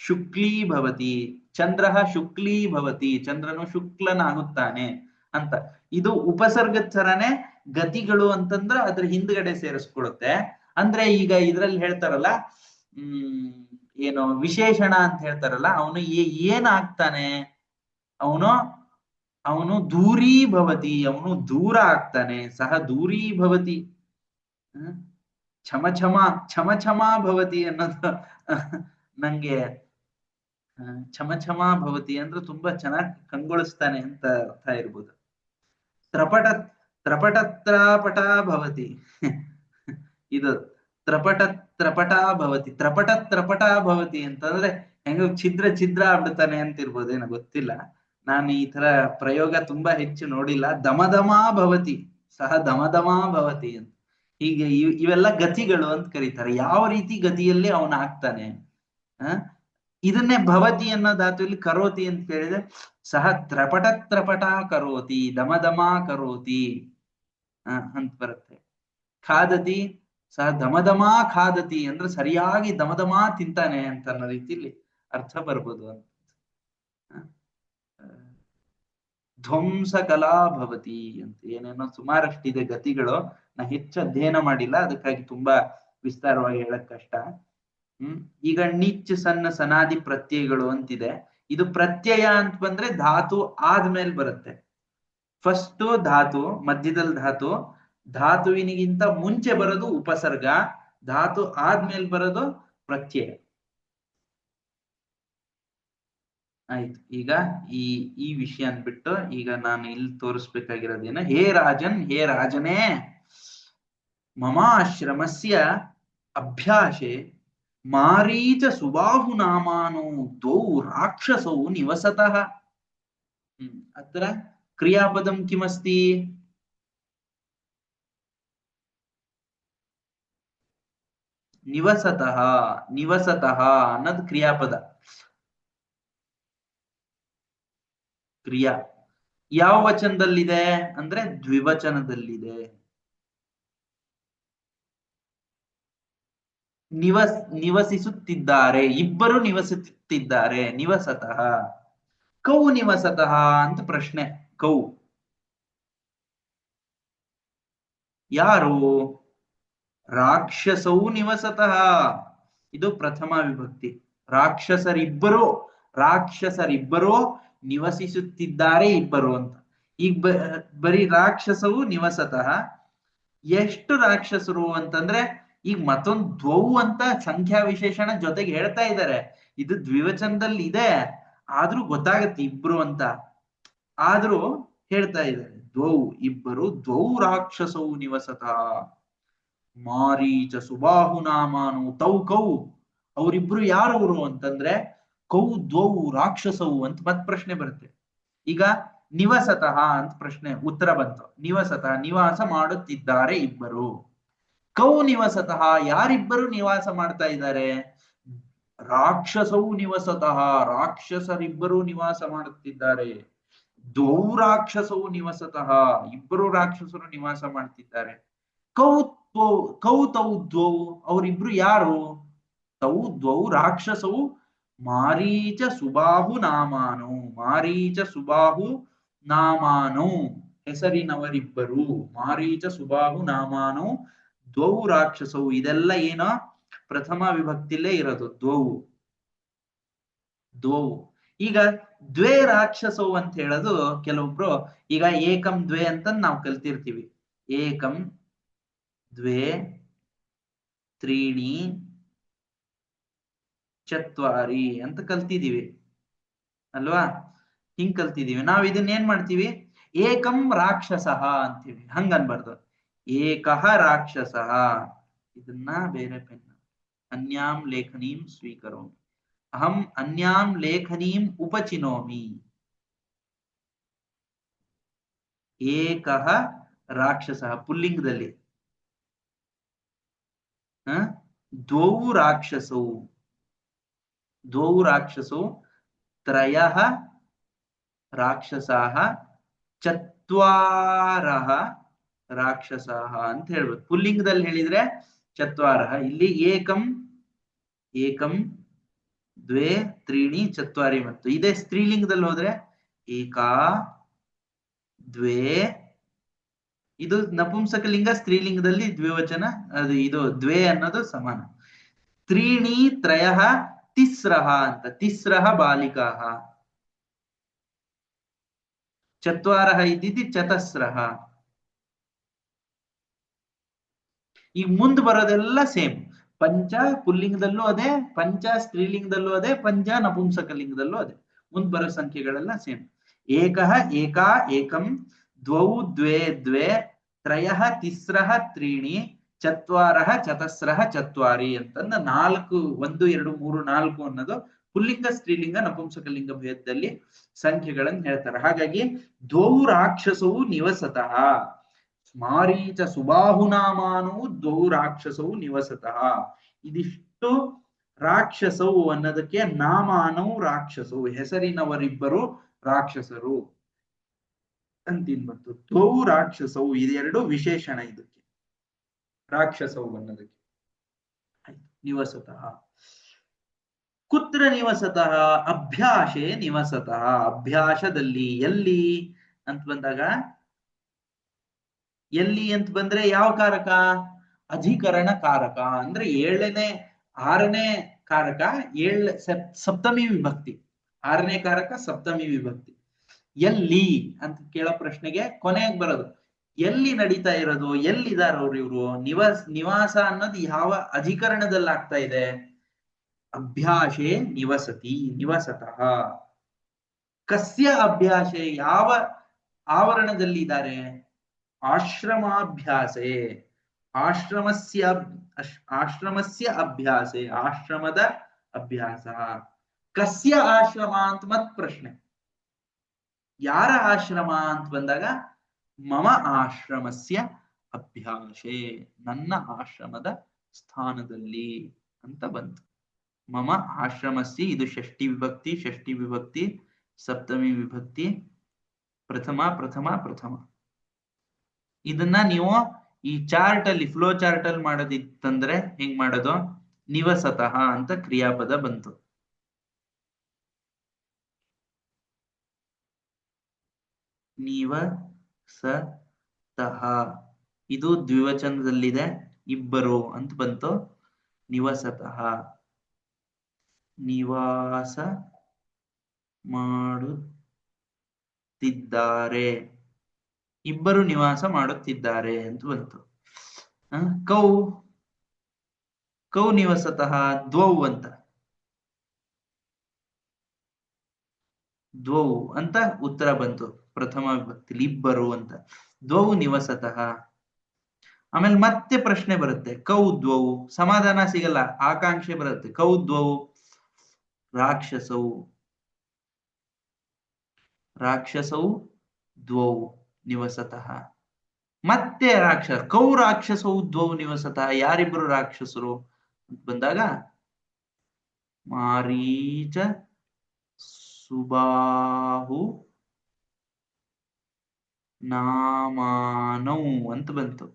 ಶುಕ್ಲೀ ಭವತಿ, ಚಂದ್ರ ಶುಕ್ಲೀ ಭವತಿ, ಚಂದ್ರನು ಶುಕ್ಲನಾಗುತ್ತಾನೆ ಅಂತ. ಇದು ಉಪಸರ್ಗದ ತರನೇ ಗತಿಗಳು ಅಂತಂದ್ರೆ ಅದ್ರ ಹಿಂದ್ಗಡೆ ಸೇರಿಸ್ಕೊಡುತ್ತೆ. ಅಂದ್ರೆ ಈಗ ಇದ್ರಲ್ಲಿ ಹೇಳ್ತಾರಲ್ಲ, ಏನು ವಿಶೇಷಣ ಅಂತ ಹೇಳ್ತಾರಲ್ಲ, ಅವನು ಏನಾಗ್ತಾನೆ, ಅವನು ದೂರೀ ಭವತಿ, ಅವನು ದೂರ ಆಗ್ತಾನೆ. ಸಹ ದೂರೀ ಭವತಿ, ಛಮ ಭವತಿ ಅನ್ನೋದು ನಂಗೆ ಛಮ ಭವತಿ ಅಂದ್ರೆ ತುಂಬಾ ಚೆನ್ನಾಗಿ ಕಂಗೊಳಿಸ್ತಾನೆ ಅಂತ ಅರ್ಥ ಇರ್ಬೋದು. ತ್ರಪಟ ಭವತಿ ಇದು ತ್ರಪಟ ಭವತಿ ಅಂತಂದ್ರೆ ಹೆಂಗ ಛಿದ್ರ ಆಗ್ಬಿಡ್ತಾನೆ ಅಂತ ಇರ್ಬೋದು, ಏನೋ ಗೊತ್ತಿಲ್ಲ. ನಾನು ಈ ತರ ಪ್ರಯೋಗ ತುಂಬಾ ಹೆಚ್ಚು ನೋಡಿಲ್ಲ. ದಮದಮಾ ಭವತಿ, ಸಹ ದಮದಮಾ ಭವತಿ ಅಂತ. ಹೀಗೆ ಇವೆಲ್ಲ ಗತಿಗಳು ಅಂತ ಕರೀತಾರೆ. ಯಾವ ರೀತಿ ಗತಿಯಲ್ಲಿ ಅವನು ಆಗ್ತಾನೆ. ಇದನ್ನೇ ಭವತಿ ಅನ್ನೋ ಧಾತುವಿಲ್ಲಿ ಕರೋತಿ ಅಂತ ಕೇಳಿದ್ರೆ ಸಹ ತ್ರಪಟ ಕರೋತಿ, ದಮದಮ ಕರೋತಿ ಅಂತ ಬರುತ್ತೆ. ಖಾದತಿ, ಸಹ ದಮದಮಾ ಖಾದತಿ ಅಂದ್ರೆ ಸರಿಯಾಗಿ ದಮದಮಾ ತಿಂತಾನೆ ಅಂತ ಅನ್ನೋ ರೀತಿಯಲ್ಲಿ ಅರ್ಥ ಬರ್ಬೋದು ಅಂತ. ಧ್ವಂಸ ಕಲಾ ಭವತಿ ಅಂತ ಏನೇನೋ ಸುಮಾರಷ್ಟಿದೆ ಗತಿಗಳು. ನಾ ಹೆಚ್ಚು ಅಧ್ಯಯನ ಮಾಡಿಲ್ಲ, ಅದಕ್ಕಾಗಿ ತುಂಬಾ ವಿಸ್ತಾರವಾಗಿ ಹೇಳಕ್ ಕಷ್ಟ. ಈಗ ನಿಚ್ ಸಣ್ಣ ಸನಾದಿ ಪ್ರತ್ಯಯಗಳು ಅಂತಿದೆ. ಇದು ಪ್ರತ್ಯಯ ಅಂತ ಬಂದ್ರೆ ಧಾತು ಆದ್ಮೇಲೆ ಬರುತ್ತೆ. ಫಸ್ಟ್ ಧಾತು, ಮಧ್ಯದಲ್ಲಿ ಧಾತು, ಧಾತುವಿನಿಗಿಂತ ಮುಂಚೆ ಬರೋದು ಉಪಸರ್ಗ, ಧಾತು ಆದ್ಮೇಲೆ ಬರೋದು ಪ್ರತ್ಯಯ. ಆಯ್ತು. ಈಗ ಈ ವಿಷಯ ಅಂದ್ಬಿಟ್ಟು ಈಗ ನಾನು ಇಲ್ಲಿ ತೋರಿಸ್ಬೇಕಾಗಿರೋದೇನ, ಹೇ ರಾಜನ್, ಹೇ ರಾಜನೇ, ಮಮಾಶ್ರಮಸ್ಯ ಅಭ್ಯಾಸೆ ಮಾರೀಚ ಸುಬಾಹು ನಾಮಾನು ದ್ವೌ ರಾಕ್ಷಸೌ ನಿವಸತಃ. ಅತ್ರ ಕ್ರಿಯಾಪದಂ ಕಿಮಸ್ತಿ? ನಿವಸತಃ. ನಿವಸತಃ ಅನ್ನೋದು ಕ್ರಿಯಾಪದ. ಕ್ರಿಯಾ ಯಾವ ವಚನದಲ್ಲಿದೆ ಅಂದ್ರೆ ದ್ವಿವಚನದಲ್ಲಿದೆ. ನಿವಸಿಸುತ್ತಿದ್ದಾರೆ, ಇಬ್ಬರು ನಿವಸಿಸುತ್ತಿದ್ದಾರೆ. ನಿವಸತಃ. ಕೌ ನಿವಸತಃ ಅಂತ ಪ್ರಶ್ನೆ. ಕೌ ಯಾರು? ರಾಕ್ಷಸೌ ನಿವಸತಃ. ಇದು ಪ್ರಥಮ ವಿಭಕ್ತಿ. ರಾಕ್ಷಸರಿಬ್ಬರು ನಿವಸಿಸುತ್ತಿದ್ದಾರೆ, ಇಬ್ಬರು ಅಂತ. ಈಗ ಬರೀ ರಾಕ್ಷಸವು ನಿವಸತಃ. ಎಷ್ಟು ರಾಕ್ಷಸರು ಅಂತಂದ್ರೆ ಈಗ ಮತ್ತೊಂದು ದ್ವೌ ಅಂತ ಸಂಖ್ಯಾ ವಿಶೇಷಣ ಜೊತೆಗೆ ಹೇಳ್ತಾ ಇದ್ದಾರೆ. ಇದು ದ್ವಿವಚನದಲ್ಲಿ ಇದೆ, ಆದ್ರೂ ಗೊತ್ತಾಗತ್ತೆ ಇಬ್ರು ಅಂತ. ಆದ್ರೂ ಹೇಳ್ತಾ ಇದ್ದಾರೆ ದ್ವೌ, ಇಬ್ಬರು. ದ್ವೌ ರಾಕ್ಷಸೌ ನಿವಸತಃ ಮಾರೀಚ ಸುಬಾಹು ನಾಮಾನು ತೌ ಕೌ. ಅವರಿಬ್ರು ಯಾರವರು ಅಂತಂದ್ರೆ ಕೌ ದ್ವೌ ರಾಕ್ಷಸವು ಅಂತ ಮತ್ ಪ್ರಶ್ನೆ ಬರುತ್ತೆ. ಈಗ ನಿವಸತಃ ಅಂತ ಪ್ರಶ್ನೆ ಉತ್ತರ ಬಂತು. ನಿವಸತಃ ನಿವಾಸ ಮಾಡುತ್ತಿದ್ದಾರೆ ಇಬ್ಬರು. ಕೌ ನಿವಸತಃ ಯಾರಿಬ್ಬರು ನಿವಾಸ ಮಾಡ್ತಾ ಇದ್ದಾರೆ? ರಾಕ್ಷಸವು ನಿವಸತಃ ರಾಕ್ಷಸರಿಬ್ಬರು ನಿವಾಸ ಮಾಡುತ್ತಿದ್ದಾರೆ. ದ್ವೌ ರಾಕ್ಷಸವು ನಿವಸತಃ ಇಬ್ಬರು ರಾಕ್ಷಸರು ನಿವಾಸ ಮಾಡ್ತಿದ್ದಾರೆ. ಕೌ ತ್ವೌ ಕೌ ತೌ ದ್ವೌ ಅವರಿಬ್ರು ಯಾರು? ತೌ ದ್ವೌ ರಾಕ್ಷಸವು ಮಾರೀಚ ಸುಬಾಹು ನಾಮಾನು ಮಾರೀಚ ಸುಬಾಹು ನಾಮಾನು ಹೆಸರಿನವರಿಬ್ಬರು. ಮಾರೀಚ ಸುಬಾಹು ನಾಮಾನು ದ್ವೌ ರಾಕ್ಷಸವು. ಇದೆಲ್ಲ ಏನೋ ಪ್ರಥಮ ವಿಭಕ್ತಿಲೇ ಇರೋದು. ದ್ವೌ ದ್ವೌ. ಈಗ ದ್ವೇ ರಾಕ್ಷಸವು ಅಂತ ಹೇಳೋದು ಕೆಲವೊಬ್ರು ಈಗ ಏಕಂ ದ್ವೇ ಅಂತ ನಾವು ಕಲ್ತಿರ್ತೀವಿ. ಏಕಂ ದ್ವೇ ತ್ರೀಣಿ ಚತ್ವಾರಿ ಅಂತ ಕಲ್ತಿದೀವಿ ಅಲ್ವಾ? ಹಿಂಗ್ ಕಲ್ತಿದೀವಿ. ನಾವ್ ಇದನ್ನ ಏನ್ ಮಾಡ್ತೀವಿ? ಏಕಂ ರಾಕ್ಷಸಃ ಅಂತೀವಿ. ಹಂಗ ಅನ್ಬಾರ್ದು. ಏಕಃ ರಾಕ್ಷಸಃ. ಇದನ್ನ ಬೇರೆ ಪೆನ್. ಅನ್ಯಾಂ ಲೇಖನೀಂ ಸ್ವೀಕರೋಮಿ. ಅಹಂ ಅನ್ಯಾಂ ಲೇಖನೀಂ ಉಪಚಿನೋಮಿ. ಏಕಃ ರಾಕ್ಷಸಃ ಪುಲ್ಲಿಂಗದಲ್ಲಿ. ದ್ವೌ ರಾಕ್ಷಸೌ ದ್ವೌ ರಾಕ್ಷಸೌ ತ್ರಯಃ ರಾಕ್ಷಸಾಃ ಚತ್ವಾರಃ ರಾಕ್ಷಸಾಃ ಅಂತ ಹೇಳ್ಬೇಕು. ಪುಲ್ಲಿಂಗದಲ್ಲಿ ಹೇಳಿದ್ರೆ ಚತ್ವಾರಃ. ಇಲ್ಲಿ ಏಕಂ ಏಕಂ ದ್ವೇ ತ್ರೀಣಿ ಚತ್ವಾರಿ. ಮತ್ತು ಇದೇ ಸ್ತ್ರೀಲಿಂಗದಲ್ಲಿ ಹೋದ್ರೆ ಏಕಾ ದ್ವೇ. ಇದು ನಪುಂಸಕಲಿಂಗ. ಸ್ತ್ರೀಲಿಂಗದಲ್ಲಿ ದ್ವಿವಚನ. ಅದು ಇದು ದ್ವೇ ಅನ್ನೋದು ಸಮಾನ. ತ್ರೀಣಿ ತ್ರಯಃ ತಿಸ್ರಃ ಅಂತ. ತಿಸ್ರಃ ಬಾಲಿಕಾಃ. ಚತ್ವಾರಃ ಇದ್ದಿದ್ದು ಚತಸ್ರಃ. ಈಗ ಮುಂದೆ ಬರೋದೆಲ್ಲ ಸೇಮ್. ಪಂಚ ಪುಲ್ಲಿಂಗದಲ್ಲೂ ಅದೇ, ಪಂಚ ಸ್ತ್ರೀಲಿಂಗದಲ್ಲೂ ಅದೇ, ಪಂಚ ನಪುಂಸಕಲಿಂಗದಲ್ಲೂ ಅದೇ. ಮುಂದೆ ಬರೋ ಸಂಖ್ಯೆಗಳೆಲ್ಲ ಸೇಮ್. ಏಕಃ ಏಕಾ ಏಕಂ ದ್ವೌ ದ್ವೇ ದ್ವೇ ತ್ರಯಃ ತಿಸ್ರಃ ತ್ರೀಣಿ ಚತ್ವಾರಃ ಚತಸ್ರಃ ಚತ್ವಾರಿ ಅಂತಂದ 4 1 2 3 4 ಅನ್ನೋದು ಪುಲ್ಲಿಂಗ ಸ್ತ್ರೀಲಿಂಗ ನಪುಂಸಕಲಿಂಗ ಭೇದದಲ್ಲಿ ಸಂಖ್ಯೆಗಳನ್ನು ಹೇಳ್ತಾರೆ. ಹಾಗಾಗಿ ದ್ವೌ ರಾಕ್ಷಸವು ನಿವಸತಃ ಮಾರೀಚ ಸುಬಾಹುನಾಮಾನು ದ್ವೌ ರಾಕ್ಷಸವು ನಿವಸತಃ. ಇದಿಷ್ಟು ರಾಕ್ಷಸವು ಅನ್ನೋದಕ್ಕೆ ನಾಮಾನವು ರಾಕ್ಷಸವು ಹೆಸರಿನವರಿಬ್ಬರು ರಾಕ್ಷಸರು ಅಂತೀನ್ ಬಂತು. ದ್ವೌ ರಾಕ್ಷಸವು ಇದೆರಡು ವಿಶೇಷಣ ಇದಕ್ಕೆ. ರಾಕ್ಷಸವು ಅನ್ನೋದಕ್ಕೆ ನಿವಸತಃ. ಕುತ್ರ ನಿವಸತಃ? ಅಭ್ಯಾಸೆ ನಿವಸತಃ. ಅಭ್ಯಾಸದಲ್ಲಿ. ಎಲ್ಲಿ ಅಂತ ಬಂದಾಗ, ಎಲ್ಲಿ ಅಂತ ಬಂದ್ರೆ ಯಾವ ಕಾರಕ? ಅಧಿಕರಣ ಕಾರಕ. ಅಂದ್ರೆ 7ನೇ 6ನೇ ಕಾರಕ. ಸಪ್ತಮಿ ವಿಭಕ್ತಿ. 6ನೇ ಕಾರಕ ಸಪ್ತಮಿ ವಿಭಕ್ತಿ. ಎಲ್ಲಿ ಅಂತ ಕೇಳೋ ಪ್ರಶ್ನೆಗೆ ಕೊನೆಗೆ ಬರೋದು ಎಲ್ಲಿ ನಡೀತಾ ಇರೋದು, ಎಲ್ಲಿದಾರ ಅವ್ರು ಇವ್ರು, ನಿವಾಸ ಅನ್ನೋದು ಯಾವ ಅಧಿಕರಣದಲ್ಲಿ ಆಗ್ತಾ ಇದೆ? ಅಭ್ಯಾಸೆ ನಿವಸತಿ ನಿವಸತಃ. ಕಸ್ಯ ಅಭ್ಯಾಸೆ? ಯಾವ ಆವರಣದಲ್ಲಿದ್ದಾರೆ? ಆಶ್ರಮಾಭ್ಯಾಸೆ. ಆಶ್ರಮಸ್ಯ ಅಭ್ಯಾಸೆ. ಆಶ್ರಮದ ಅಭ್ಯಾಸ. ಕಸ್ಯ ಆಶ್ರಮ ಅಂತ ಮತ್ ಪ್ರಶ್ನೆ. ಯಾರ ಆಶ್ರಮ ಅಂತ ಬಂದಾಗ ಮಮ ಆಶ್ರಮಸ್ಯ ಅಭ್ಯಾಸೆ. ನನ್ನ ಆಶ್ರಮದ ಸ್ಥಾನದಲ್ಲಿ ಅಂತ ಬಂತು. ಮಮ ಆಶ್ರಮಸ್ಯ. ಇದು ಷಷ್ಠಿ ವಿಭಕ್ತಿ. ಷಷ್ಠಿ ವಿಭಕ್ತಿ ಸಪ್ತಮಿ ವಿಭಕ್ತಿ. ಪ್ರಥಮ ಪ್ರಥಮ ಪ್ರಥಮ. ಇದನ್ನ ನೀವು ಈ ಚಾರ್ಟ್ ಅಲ್ಲಿ ಫ್ಲೋ ಚಾರ್ಟ್ ಅಲ್ಲಿ ಮಾಡೋದಿತ್ತಂದ್ರೆ ಹೆಂಗ್ ಮಾಡೋದು? ನಿವಸತಃ ಅಂತ ಕ್ರಿಯಾಪದ ಬಂತು. ನಿವಸತಃ ಇದು ದ್ವಿವಚನದಲ್ಲಿದೆ. ಇಬ್ಬರು ಅಂತ ಬಂತು. ನಿವಸತಃ ನಿವಾಸ ಮಾಡುತ್ತಿದ್ದಾರೆ. ಇಬ್ಬರು ನಿವಾಸ ಮಾಡುತ್ತಿದ್ದಾರೆ ಅಂತ ಬಂತು. ಕೌ ಕೌ ನಿವಸತಃ ದ್ವೌ ಅಂತ. ದ್ವೌ ಅಂತ ಉತ್ತರ ಬಂತು ಪ್ರಥಮ ವಿಭಕ್ತಿಲಿ. ಇಬ್ಬರು ಅಂತ. ದ್ವೌ ನಿವಸತಃ. ಆಮೇಲೆ ಮತ್ತೆ ಪ್ರಶ್ನೆ ಬರುತ್ತೆ. ಕೌ ದ್ವೌ. ಸಮಾಧಾನ ಸಿಗಲ್ಲ, ಆಕಾಂಕ್ಷೆ ಬರುತ್ತೆ. ಕೌ ದ್ವೌ ರಾಕ್ಷಸೌ. ರಾಕ್ಷಸೌ ದ್ವೌ ನಿವಸತಃ. ಮತ್ತೆ ಕೌ ರಾಕ್ಷಸೌ ದ್ವೌ ನಿವಸತಃ. ಯಾರಿಬ್ರು ರಾಕ್ಷಸರು ಅಂತ ಬಂದಾಗ ಮಾರೀಚ ಸುಬಾಹು ನಾಮಾನೌ ಅಂತ ಬಂತು.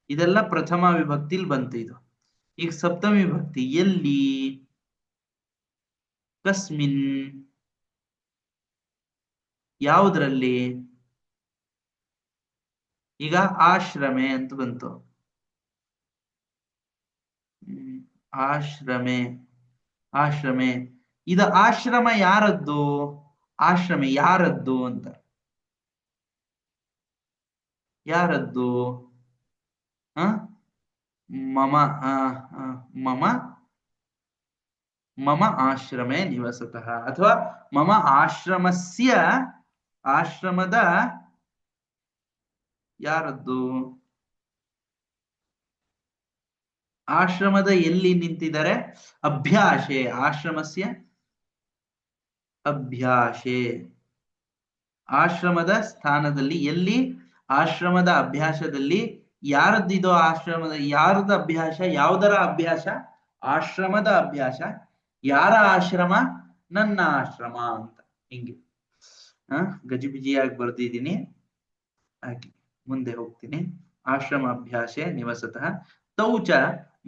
ಇದೆಲ್ಲ ಪ್ರಥಮ ವಿಭಕ್ತಿಲಿ ಬಂತು. ಇದು ಈಗ ಸಪ್ತಮಿ ವಿಭಕ್ತಿ. ಎಲ್ಲಿ, ಕಸ್ಮಿನ್, ಯಾವುದ್ರಲ್ಲಿ. ಈಗ ಆಶ್ರಮೆ ಅಂತ ಬಂತು. ಆಶ್ರಮೆ, ಆಶ್ರಮೆ. ಇದು ಆಶ್ರಮ ಯಾರದ್ದು, ಆಶ್ರಮೆ ಯಾರದ್ದು ಅಂತ. ಯಾರದ್ದು, ಮಮ ಮಮ ಮಮ ಆಶ್ರಮೆ ನಿವಸತಃ, ಅಥವಾ ಮಮ ಆಶ್ರಮಸ್ಯ, ಆಶ್ರಮದ ಯಾರದ್ದು, ಆಶ್ರಮದ ಎಲ್ಲಿ ನಿಂತಿದ್ದಾರೆ, ಅಭ್ಯಾಸೆ, ಆಶ್ರಮಸ್ಯ ಅಭ್ಯಾಸೆ, ಆಶ್ರಮದ ಸ್ಥಾನದಲ್ಲಿ, ಎಲ್ಲಿ, ಆಶ್ರಮದ ಅಭ್ಯಾಸದಲ್ಲಿ. ಯಾರದ್ದಿದೋ ಆಶ್ರಮದ, ಯಾರದ ಅಭ್ಯಾಸ, ಯಾವುದರ ಅಭ್ಯಾಸ, ಆಶ್ರಮದ ಅಭ್ಯಾಸ. ಯಾರ ಆಶ್ರಮ, ನನ್ನ ಆಶ್ರಮ ಅಂತ. ಹಿಂಗೆ ಗಜಿಬಿಜಿಯಾಗಿ ಬರ್ದಿದ್ದೀನಿ. ಹಾಗೆ ಮುಂದೆ ಹೋಗ್ತೀನಿ. ಆಶ್ರಮ ಅಭ್ಯಾಸೆ ನಿವಸತಃ ತೌಚ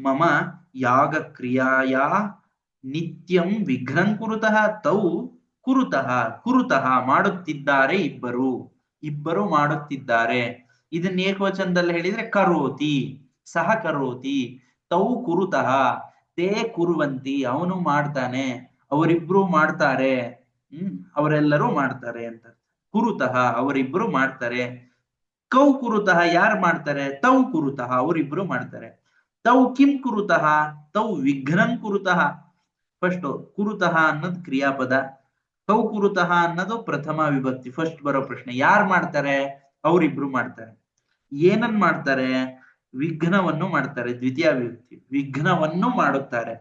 ಮಮ ಯಾಗ ಕ್ರಿಯಾಯಾ ನಿತ್ಯಂ ವಿಘ್ನಂ ಕುರುತಃ. ತೌ ಕುರುತಃ, ಕುರುತಃ ಮಾಡುತ್ತಿದ್ದಾರೆ, ಇಬ್ಬರು, ಇಬ್ಬರು ಮಾಡುತ್ತಿದ್ದಾರೆ. ಇದನ್ನ ಏಕವಚನದಲ್ಲಿ ಹೇಳಿದ್ರೆ ಕರೋತಿ, ಸಹ ಕರೋತಿ. ತೌ ಕುರುತಃ, ತೇ ಕುರುವಂತಿ, ಅವನು ಮಾಡ್ತಾನೆ, ಅವರಿಬ್ರು ಮಾಡ್ತಾರೆ, ಅವರೆಲ್ಲರೂ ಮಾಡ್ತಾರೆ ಅಂತ. ಕುರುತಃ ಅವರಿಬ್ರು ಮಾಡ್ತಾರೆ. ಕೌ ಕುರುತಃ ಯಾರು ಮಾಡ್ತಾರೆ, ತೌ ಕುರುತಃ ಅವರಿಬ್ರು ಮಾಡ್ತಾರೆ. ತೌ ಕಿಂ ಕುರುತಃ, ತೌ ವಿಘ್ನಂ ಕುರುತಃ. ಫಸ್ಟ್ ಕುರುತಃ ಅನ್ನೋದು ಕ್ರಿಯಾಪದ, ಕೌ ಕುರುತಃ ಅನ್ನೋದು ಪ್ರಥಮ ವಿಭಕ್ತಿ. ಫಸ್ಟ್ ಬರೋ ಪ್ರಶ್ನೆ ಯಾರು ಮಾಡ್ತಾರೆ, ಅವರಿಬ್ರು ಮಾಡ್ತಾರೆ. ಏನನ್ ಮಾಡ್ತಾರೆ, ವಿಘ್ನವನ್ನು ಮಾಡ್ತಾರೆ. ದ್ವಿತೀಯ ವಿಭಕ್ತಿ, ವಿಘ್ನವನ್ನು ಮಾಡುತ್ತಾರೆ.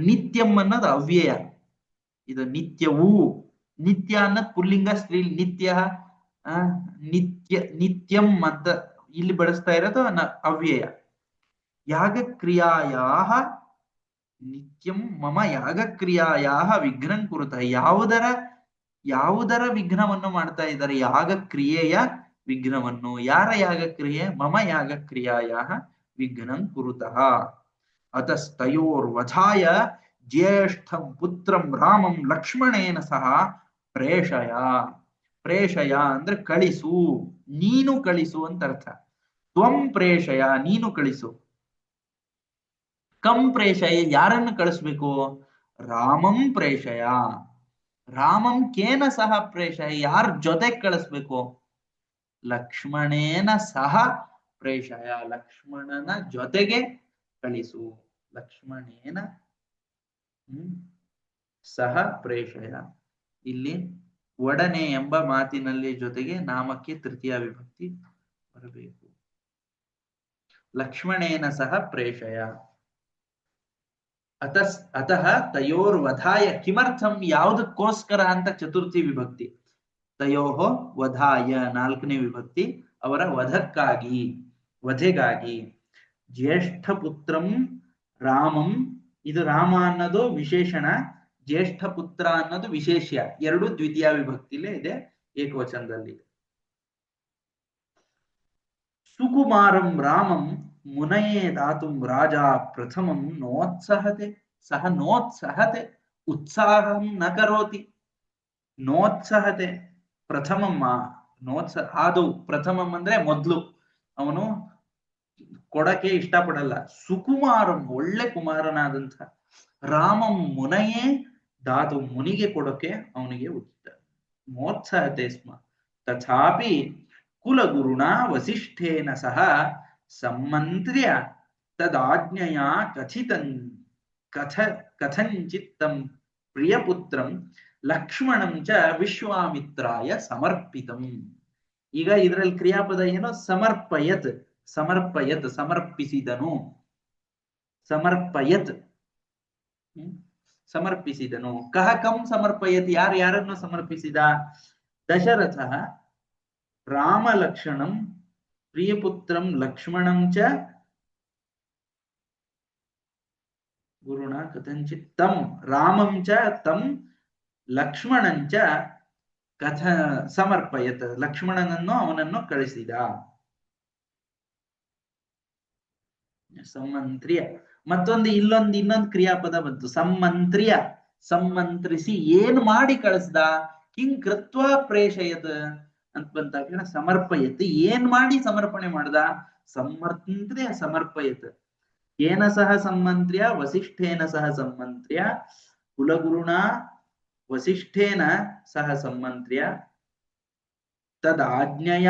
ನಿತ್ಯಂ ಅನ್ನೋದು ಅವ್ಯಯ. ಇದು ನಿತ್ಯವೂ, ನಿತ್ಯ ಅನ್ನೋದು ಪುಲ್ಲಿಂಗ, ಸ್ತ್ರೀ ನಿತ್ಯ, ನಿತ್ಯ, ನಿತ್ಯಂ ಅಂತ ಇಲ್ಲಿ ಬಳಸ್ತಾ ಇರೋದು ಅವ್ಯಯ. ಯಾಗ ಕ್ರಿಯಾಯಾ ನಿತ್ಯಂ ಮಮ ಯಾಗ ಕ್ರಿಯಾಯಾ ವಿಘ್ನಂ ಕುರುತಃ. ಯಾವುದರ, ಯಾವುದರ ವಿಘ್ನವನ್ನು ಮಾಡ್ತಾ ಇದ್ದಾರೆ, ಯಾಗ ಕ್ರಿಯೆಯ ವಿಘ್ನವನ್ನು. ಯಾರ ಯಾಗ ಕ್ರಿಯೆ, ಮಮ ಯಾಗ ಕ್ರಿಯಾಯಾ ವಿಘ್ನಂ ಕುರುತಃ. ಅತಸ್ತಯೋರ್ವಧಾಯ ಜ್ಯೇಷ್ಠಂ ಪುತ್ರಂ ರಾಮಂ ಲಕ್ಷ್ಮಣೇನ ಸಹ ಪ್ರೇಷಯ. ಪ್ರೇಷಯ ಅಂದ್ರೆ ಕಳಿಸು, ನೀನು ಕಳಿಸು ಅಂತ ಅರ್ಥ. ತ್ವಂ ಪ್ರೇಷಯ, ನೀನು ಕಳಿಸು. ಕಂ ಪ್ರೇಷಯ, ಯಾರನ್ನು ಕಳಿಸ್ಬೇಕು, ರಾಮಂ ಪ್ರೇಷಯ. ರಾಮಂ ಕೇನ ಸಹ ಪ್ರೇಷಯ, ಯಾರ ಜೊತೆ ಕಳಿಸ್ಬೇಕು, ಲಕ್ಷ್ಮಣೇನ ಸಹ ಪ್ರೇಷಯ, ಲಕ್ಷ್ಮಣನ ಜೊತೆಗೆ ಕಳಿಸು. ಲಕ್ಷ್ಮಣೇನ ಸಹ ಪ್ರೇಷಯ. ಇಲ್ಲಿ ಒಡನೆ ಎಂಬ ಮಾತಿನಲ್ಲಿ ಜೊತೆಗೆ ನಾಮಕ್ಕೆ ತೃತೀಯ ವಿಭಕ್ತಿ ಬರಬೇಕು. ಲಕ್ಷ್ಮಣೇನ ಸಹ ಪ್ರೇಷಯ. ಅತಃ ತಯೋರ್ವಧಾಯ, ಕಿಮರ್ಥಂ ಯಾವುದಕ್ಕೋಸ್ಕರ ಅಂತ ಚತುರ್ಥಿ ವಿಭಕ್ತಿ. ತಯೋಹೋ ವಧಾಯ ನಾಲ್ಕನೇ ವಿಭಕ್ತಿ, ಅವರ ವಧಕ್ಕಾಗಿ, ವಧೆಗಾಗಿ. ಜ್ಯೇಷ್ಠ ಪುತ್ರಂ ರಾಮಂ, ಇದು ರಾಮ ಅನ್ನೋದು ವಿಶೇಷಣ, ಜ್ಯೇಷ್ಠ ಪುತ್ರ ಅನ್ನೋದು ವಿಶೇಷ್ಯ. ಎರಡು ದ್ವಿತೀಯ ವಿಭಕ್ತಿಲೇ ಇದೆ, ಏಕವಚನದಲ್ಲಿ. ಸುಕುಮಾರಂ ರಾಮಂ ಮುನಯೇ ದಾತುಂ ರಾಜ ಪ್ರಥಮಂ ನೋತ್ಸಹತೆ. ಸಹ ನೋತ್ಸಹತೆ, ಉತ್ಸಾಹಂ ನ ಕರೋತಿ. ನೋತ್ಸಹತೆ ಪ್ರಥಮಮ್ಮ, ಅದು ಪ್ರಥಮಂ ಅಂದ್ರೆ ಮೊದ್ಲು, ಅವನು ಕೊಡಕ್ಕೆ ಇಷ್ಟಪಡಲ್ಲ. ಸುಕುಮಾರಂ ಒಳ್ಳೆ ಕುಮಾರನಾದಂಥ, ರಾಮಂ ಮುನಯೇ ದಾತು ಮುನಿಗೆ ಕೊಡಕ್ಕೆ ಅವನಿಗೆ ಉಚಿತ. ಮೋತ್ಸಹತೆ ಸ್ಮ. ತಥಾಪಿ ಕುಲಗುರುಣ ವಸಿಷ್ಠೇನ ಸಹ ಸಮ್ಮಂತ್ರ್ಯ ತದಾಜ್ಞೆಯ ಕಥಂಚಿತ್ತಂ ಪ್ರಿಯಪುತ್ರಂ ಲಕ್ಷ್ಮಣಂ ಚ ವಿಶ್ವಾಮಿತ್ರಾಯ ಸಮರ್ಪಿತಂ. ಈಗ ಇದರಲ್ಲಿ ಕ್ರಿಯಾಪದ ಏನು, ಸಮರ್ಪಯತ್. ಸಮರ್ಪಯತ್ ಸಮರ್ಪಿಸಿದನು, ಸಮರ್ಪಯತ್ ಸಮರ್ಪಿಸಿದನು. ಕಹ ಕಂ ಸಮರ್ಪಯತ್, ಯಾರನ್ನು ಸಮರ್ಪಿಸಿದ. ದಶರಥಃ ರಾಮಲಕ್ಷಣಂ ಪ್ರಿಯಪುತ್ರಂ ಲಕ್ಷ್ಮಣಂ ಚ ಗುರುಣ ಕಥಂಚಿತ್ ತಂ ರಾಮಂ ಚ ತಂ ಲಕ್ಷ್ಮಣಂ ಚ ಕಥ ಸಮರ್ಪಯತ್, ಲಕ್ಷ್ಮಣನನ್ನು ಅವನನ್ನು ಕಳಿಸಿದ. ಸಮ್ಮಂತ್ರಿಯ ಮತ್ತೊಂದು ಇನ್ನೊಂದು ಕ್ರಿಯಾಪದ ಬಂತು, ಸಮ್ಮಂತ್ರಿಯ, ಸಮ್ಮಂತ್ರಿಸಿ ಏನ್ ಮಾಡಿ ಕಳಿಸ್ದ, ಕಿಂ ಕೃತ್ವ ಪ್ರೇಷಯತ್ ಅಂತ ಬಂದ ಸಮರ್ಪಯತ್, ಏನ್ ಮಾಡಿ ಸಮರ್ಪಣೆ ಮಾಡ್ದ, ಸಮ್ಮಂತ್ರಿಯ ಸಮರ್ಪಯತ್. ಏನ ಸಹ ಸಮ್ಮಂತ್ರ್ಯ ವಸಿಷ್ಠೇನ ಸಹ ಸಮ್ಮಂತ್ರ್ಯ ಕುಲಗುರುಣ ವಸಿಷ್ಠೇನ ಸಹ ಸಮ್ಮಂತ್ರ್ಯ ತದಾಜ್ಞೆಯ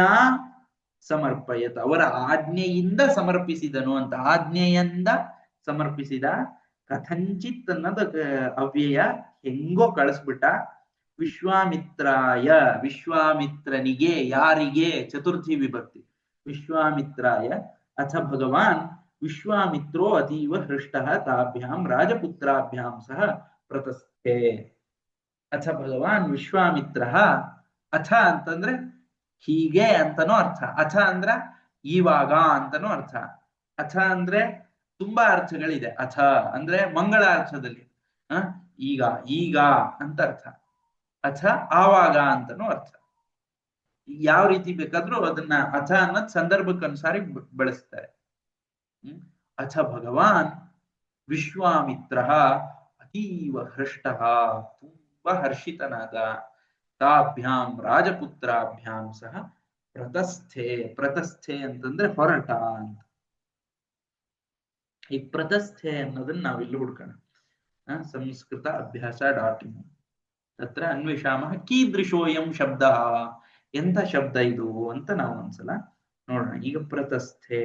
ಸಮರ್ಪಯತ್, ಅವರ ಆಜ್ಞೆಯಿಂದ ಸಮರ್ಪಿಸಿದನು ಅಂತ, ಆಜ್ಞೆಯಿಂದ ಸಮರ್ಪಿಸಿದ. ಕಥಂಚಿತ್ ಅನ್ನೋದು ಅವ್ಯಯ, ಹೆಂಗೋ ಕಳಿಸ್ಬಿಟ್ಟ. ವಿಶ್ವಾಮಿತ್ರಾಯ, ವಿಶ್ವಾಮಿತ್ರನಿಗೆ, ಯಾರಿಗೆ, ಚತುರ್ಥಿ ವಿಭಕ್ತಿ, ವಿಶ್ವಾಮಿತ್ರಾಯ. ಅಥ ಭಗವಾನ್ ವಿಶ್ವಾಮಿತ್ರೋ ಅತೀವ ಹೃಷ್ಟಃ ತಾಭ್ಯಾಂ ರಾಜಪುತ್ರಾಭ್ಯಾಂ ಸಹ ಪ್ರತಸ್ಥೆ. ಅಥ ಭಗವಾನ್ ವಿಶ್ವಾಮಿತ್ರ, ಅಥ ಅಂತಂದ್ರೆ ಹೀಗೆ ಅಂತನೂ ಅರ್ಥ, ಅಥ ಅಂದ್ರ ಇವಾಗ ಅಂತನೂ ಅರ್ಥ, ಅಥ ಅಂದ್ರೆ ತುಂಬಾ ಅರ್ಥಗಳಿದೆ. ಅಥ ಅಂದ್ರೆ ಮಂಗಳ ಅರ್ಥದಲ್ಲಿ, ಈಗ ಈಗ ಅಂತ ಅರ್ಥ, ಅಥ ಆವಾಗ ಅಂತನೂ ಅರ್ಥ. ಯಾವ ರೀತಿ ಬೇಕಾದ್ರೂ ಅದನ್ನ ಅಥ ಅನ್ನೋದ್ ಸಂದರ್ಭಕ್ಕನುಸಾರಿ ಬಳಸ್ತಾರೆ. ಅಥ ಭಗವಾನ್ ವಿಶ್ವಾಮಿತ್ರ ಅತೀವ ಹೃಷ್ಟ, ತುಂಬಾ ಹರ್ಷಿತನಾದ. ತಾಭ್ಯಾಂ ರಾಜಪುತ್ರಾಭ್ಯಾಂ ಸಹ ಪ್ರತಸ್ಥೆ, ಪ್ರತಸ್ಥೆ ಅಂತಂದ್ರೆ ಹೊರಟ ಅಂತ. ಈ ಪ್ರತಸ್ಥೆ ಅನ್ನೋದನ್ನ ನಾವಿಲ್ಲಿ ಹುಡ್ಕೋಣ. ಸಂಸ್ಕೃತ ಅಭ್ಯಾಸ.in ತತ್ರ ಅನ್ವೇಷಾಮ ಕೀದೃಶೋಯಂ ಶಬ್ದ, ಎಂಥ ಶಬ್ದ ಇದು ಅಂತ ನಾವು ಒಂದ್ಸಲ ನೋಡೋಣ. ಈಗ ಪ್ರತಸ್ಥೆ,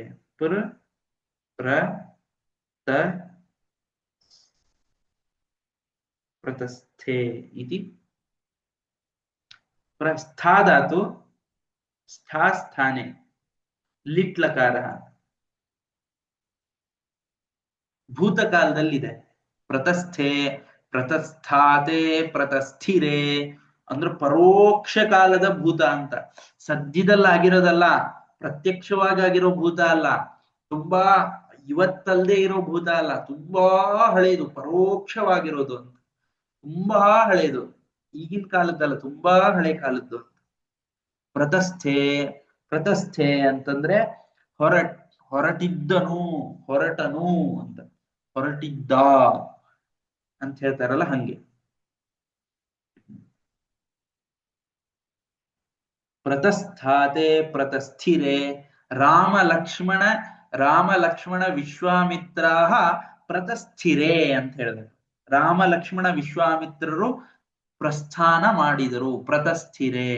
ಪ್ರತಸ್ಥೆ ಇತಿ ಪ್ರಸ್ಥಾಧಾತು ಸ್ಥಾಸ್ಥಾನೆ ಲಿಟ್ಲಕಾರ ಭೂತಕಾಲದಲ್ಲಿದೆ. ಪ್ರತಸ್ಥೆ, ಪ್ರತಸ್ಥಾತೆ, ಪ್ರತಸ್ಥಿರೆ ಅಂದ್ರೆ ಪರೋಕ್ಷ ಕಾಲದ ಭೂತ ಅಂತ. ಸದ್ಯದಲ್ಲಿ ಆಗಿರೋದಲ್ಲ, ಪ್ರತ್ಯಕ್ಷವಾಗಿ ಆಗಿರೋ ಭೂತ ಅಲ್ಲ, ತುಂಬಾ ಇವತ್ತಲ್ದೇ ಇರೋ ಭೂತ ಅಲ್ಲ, ತುಂಬಾ ಹಳೇದು, ಪರೋಕ್ಷವಾಗಿರೋದು ಅಂತ. ತುಂಬಾ ಹಳೇದು, ಈಗಿನ ಕಾಲದ್ದಲ್ಲ, ತುಂಬಾ ಹಳೆ ಕಾಲದ್ದು. ಪ್ರತಸ್ಥೆ, ಪ್ರತಸ್ಥೆ ಅಂತಂದ್ರೆ ಹೊರಟಿದ್ದನು, ಹೊರಟನು ಅಂತ, ಹೊರಟಿದ್ದ ಅಂತ ಹೇಳ್ತಾರಲ್ಲ ಹಂಗೆ. ಪ್ರತಸ್ಥಾತೆ ಪ್ರತಸ್ಥಿರೆ ರಾಮ ಲಕ್ಷ್ಮಣ ವಿಶ್ವಾಮಿತ್ರಾಹ ಪ್ರತಸ್ಥಿರೆ ಅಂತ ಹೇಳಿದ್ರು. ರಾಮ ಲಕ್ಷ್ಮಣ ವಿಶ್ವಾಮಿತ್ರರು ಪ್ರಸ್ಥಾನ ಮಾಡಿದರು, ಪ್ರತಸ್ಥಿರೆ.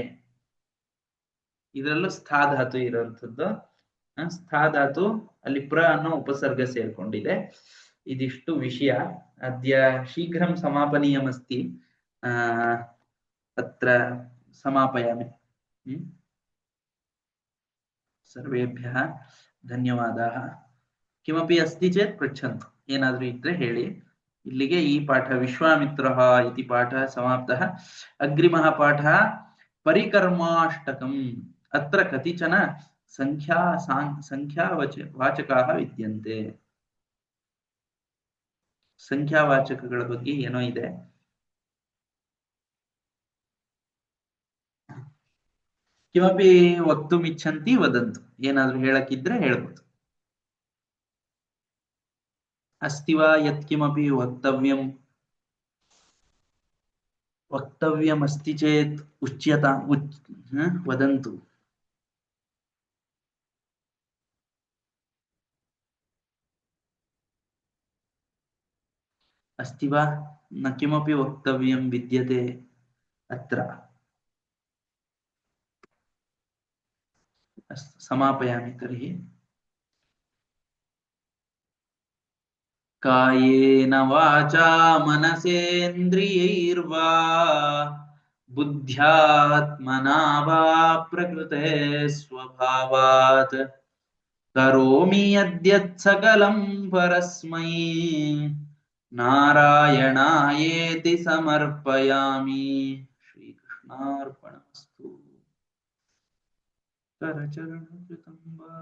ಇದರಲ್ಲೂ ಸ್ಥಾಧಾತು ಇರುವಂಥದ್ದು. ಸ್ಥಾಧಾತು ಅಲ್ಲಿ ಪ್ರ ಅನ್ನೋ ಉಪಸರ್ಗ ಸೇರ್ಕೊಂಡಿದೆ. ಇದಿಷ್ಟು ವಿಷಯ. ಅದ್ಯ ಶೀಘ್ರಂ ಸಮಾಪನೀಯಮಸ್ತಿ, ಅತ್ರ ಸಮಾಪಯಾಮಿ. ಸರ್ವೇಭ್ಯಃ ಧನ್ಯವಾದಾः. ಕಿಮಪಿ ಅಸ್ತಿ ಚೇತ್ ಪೃಚ್ಛಂತು, ಏನಾದ್ರೂ ಇದ್ರೆ ಹೇಳಿ. ಇಲ್ಲಿಗೆ ಈ ಪಾಠ ವಿಶ್ವಾಮಿತ್ರಃ ಇತಿ ಪಾಠ ಸಮಾಪ್ತಃ. ಅಗ್ರಿಮಃ ಪಾಠಃ ಪರಿಕರ್ಮಾಷ್ಟಕಂ. ಅತ್ರ ಕತಿಚನ ಸಂಖ್ಯಾವಾಚಕಾಃ ವಿದ್ಯಂತೆ. ಸಂಖ್ಯಾವಾಚಕಗಳ ಬಗ್ಗೆ ಏನೋ ಇದೆ. ಕಿಮಪಿ ವಕ್ತುಮಿಚ್ಛಂತಿ ವದಂತು, ಏನಾದ್ರೂ ಹೇಳಕ್ಕಿದ್ರೆ ಹೇಳ್ಬೋದು. ಅಸ್ತಿ ವಾ ಯತ್ಕಿಮಪಿ ವಕ್ತವ್ಯಮಸ್ತಿ ಚೇತ್ ಉಚ್ಯತಾಂ ವದಂತು. अस्ति वा न किमपि वक्तव्यं विद्यते अत्र. समापयामि तर्हि. कायेन वाचा मनसेन्द्रियैर्वा बुद्ध्यात्मना वा प्रकृते स्वभावात् करोमि यद्यत् सकलं परस्मै नारायणायेति समर्पयामि. श्रीकृष्णार्पणमस्तु. ಕರಚರಣ ಕೃತಂ ವಾ